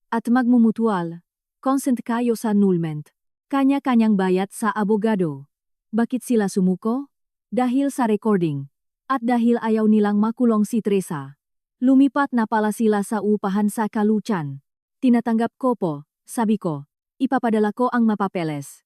At magmumutual. Consent kayo sa annulment. Kanya-kanyang bayad sa abogado. Bakit sila sumuko? Dahil sa recording. At dahil ayaw nilang makulong si Teresa. Lumipat na pala sila sa upahan sa Caloocan. Tinatanggap ko po, sabi ko. Ipapadala ko ang mapapeles.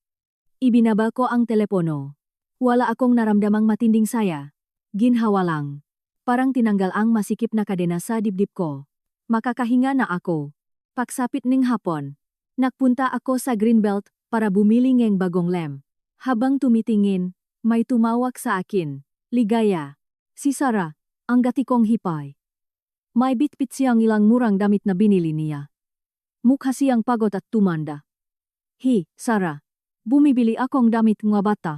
Ibinaba ko ang telepono. Wala akong naramdamang matinding saya. Ginhawa lang. Parang tinanggal ang masikip na kadena sa dibdib ko. Makakahinga na ako. Pagsapit ning hapon, nagpunta ako sa Greenbelt para bumili ng bagong lem. Habang tumitingin, may tumawag sa akin. Ligaya. Si Sarah, ang gati kong hipay. May bitbit siyang ilang murang damit na binili niya. Mukha siyang pagod at tumanda. Sarah. Bumibili akong damit nga bata.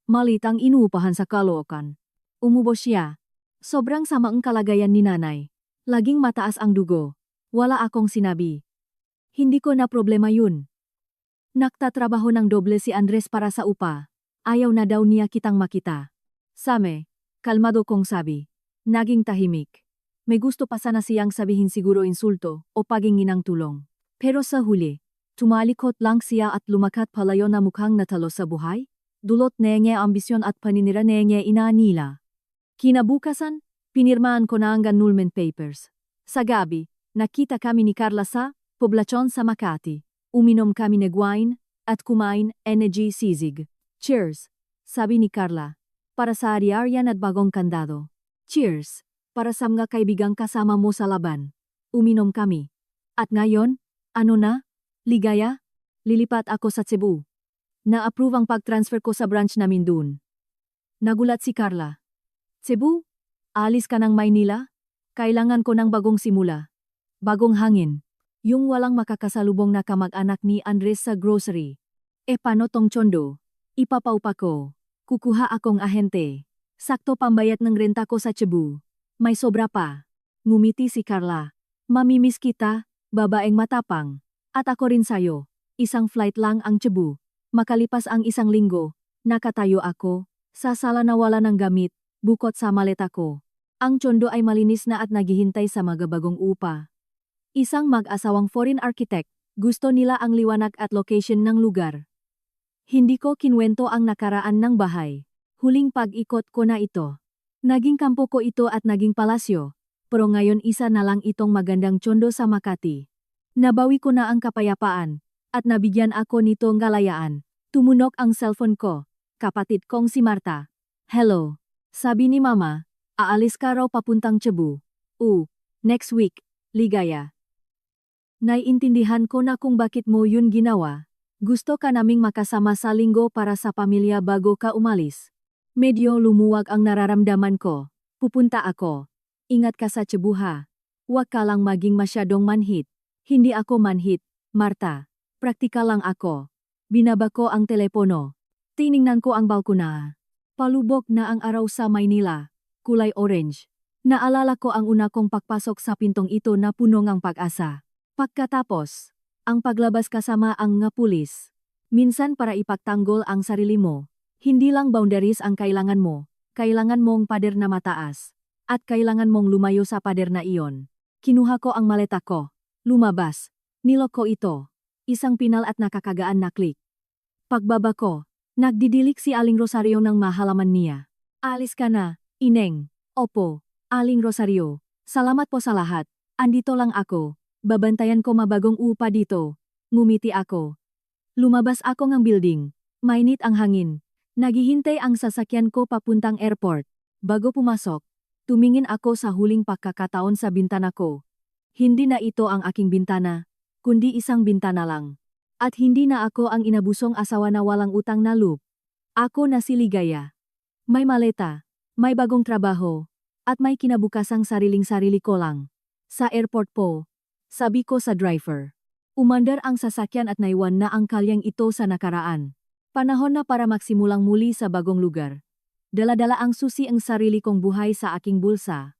Malit ang inuupahan sa Caloocan. Umubos siya. Sobrang sama ang kalagayan ni nanay. Laging mataas ang dugo. Wala akong sinabi. Hindi ko na problema yun. Nagtatrabaho ng doble si Andres para sa upa. Ayaw na daw niya kitang makita. Same, kalmado kong sabi. Naging tahimik. May gusto pa sana siyang sabihin siguro insulto o paghingi ng tulong. Pero sa huli, tumalikot lang siya at lumakat palayo na mukhang natalo sa buhay. Dulot niya ambisyon at paninira niya inanila. Kinabukasan, pinirmaan ko na ang annulment papers. Sa gabi, nakita kami ni Carla sa poblasyon sa Makati. Uminom kami ng wine at kumain energy sisig. Cheers, sabi ni Carla. Para sa ari-arian at bagong kandado. Cheers, para sa mga kaibigang kasama mo sa laban. Uminom kami. At ngayon, ano na? Ligaya? Lilipat ako sa Cebu. Na-approve ang pag-transfer ko sa branch namin dun. Nagulat si Carla. Cebu? Alis ka ng Maynila? Kailangan ko ng bagong simula. Bagong hangin. Yung walang makakasalubong na kamag-anak ni Andres sa grocery. Paano tong tsondo? Ipapaupa ko. Kukuha akong ahente. Sakto pambayad ng renta ko sa Cebu. May sobra pa. Ngumiti si Carla. Mamimiss kita, babaeng matapang. At ako rin sayo. Isang flight lang ang Cebu. Makalipas ang isang linggo, nakatayo ako, sa sala na wala ng gamit, bukod sa maleta ko. Ang tsondo ay malinis na at naghihintay sa magabagong upa. Isang mag-asawang foreign architect, gusto nila ang liwanag at location ng lugar. Hindi ko kinwento ang nakaraan ng bahay. Huling pag-ikot ko na ito. Naging kampo ko ito at naging palasyo, pero ngayon isa na lang itong magandang tsondo sa Makati. Nabawi ko na ang kapayapaan, at nabigyan ako nito ng kalayaan. Tumunok ang cellphone ko. Kapatid kong si Marta. Hello. Sabi ni Mama, aalis ka raw papuntang Cebu. Next week, Ligaya. Naiintindihan ko na kung bakit mo yun ginawa. Gusto ka naming makasama sa linggo para sa pamilya bago ka umalis. Medyo lumuwag ang nararamdaman ko. Pupunta ako. Ingat ka sa Cebu ha. Huwag ka lang maging masyadong manhit. Hindi ako manhit, Marta. Praktikal lang ako. Binaba ko ang telepono. Tiningnan ko ang balkona. Palubog na ang araw sa Maynila, kulay orange. Naalala ko ang una kong pagpasok sa pintong ito na puno ng pag-asa. Pagkatapos, ang paglabas kasama ang nga pulis. Minsan para ipagtanggol ang sarili mo. Hindi lang boundaries ang kailangan mong pader na mataas. At kailangan mong lumayo sa pader na iyon. Kinuha ko ang maleta ko. Lumabas. Nilok ko ito. Isang pinal at nakakagaan na click. Pagbaba ko, nagdidilik si Aling Rosario ng mahalaman niya. Alis ka na, Ineng. Opo, Aling Rosario. Salamat po sa lahat. Andito lang ako. Babantayan ko mabagong upa dito. Ngumiti ako. Lumabas ako ng building. Mainit ang hangin. Naghihintay ang sasakyan ko papuntang airport. Bago pumasok, tumingin ako sa huling pagkakataon sa bintana ko. Hindi na ito ang aking bintana, kundi isang bintana lang. At hindi na ako ang inabusong asawa na walang utang na loob. Ako na si Ligaya. May maleta, may bagong trabaho, at may kinabukasang sariling-sarili ko lang. Sa airport po, sabi ko sa driver. Umandar ang sasakyan at naiwan na ang kalyang ito sa nakaraan. Panahon na para magsimulang muli sa bagong lugar. Dala-dala ang susi ang sarili kong buhay sa aking bulsa.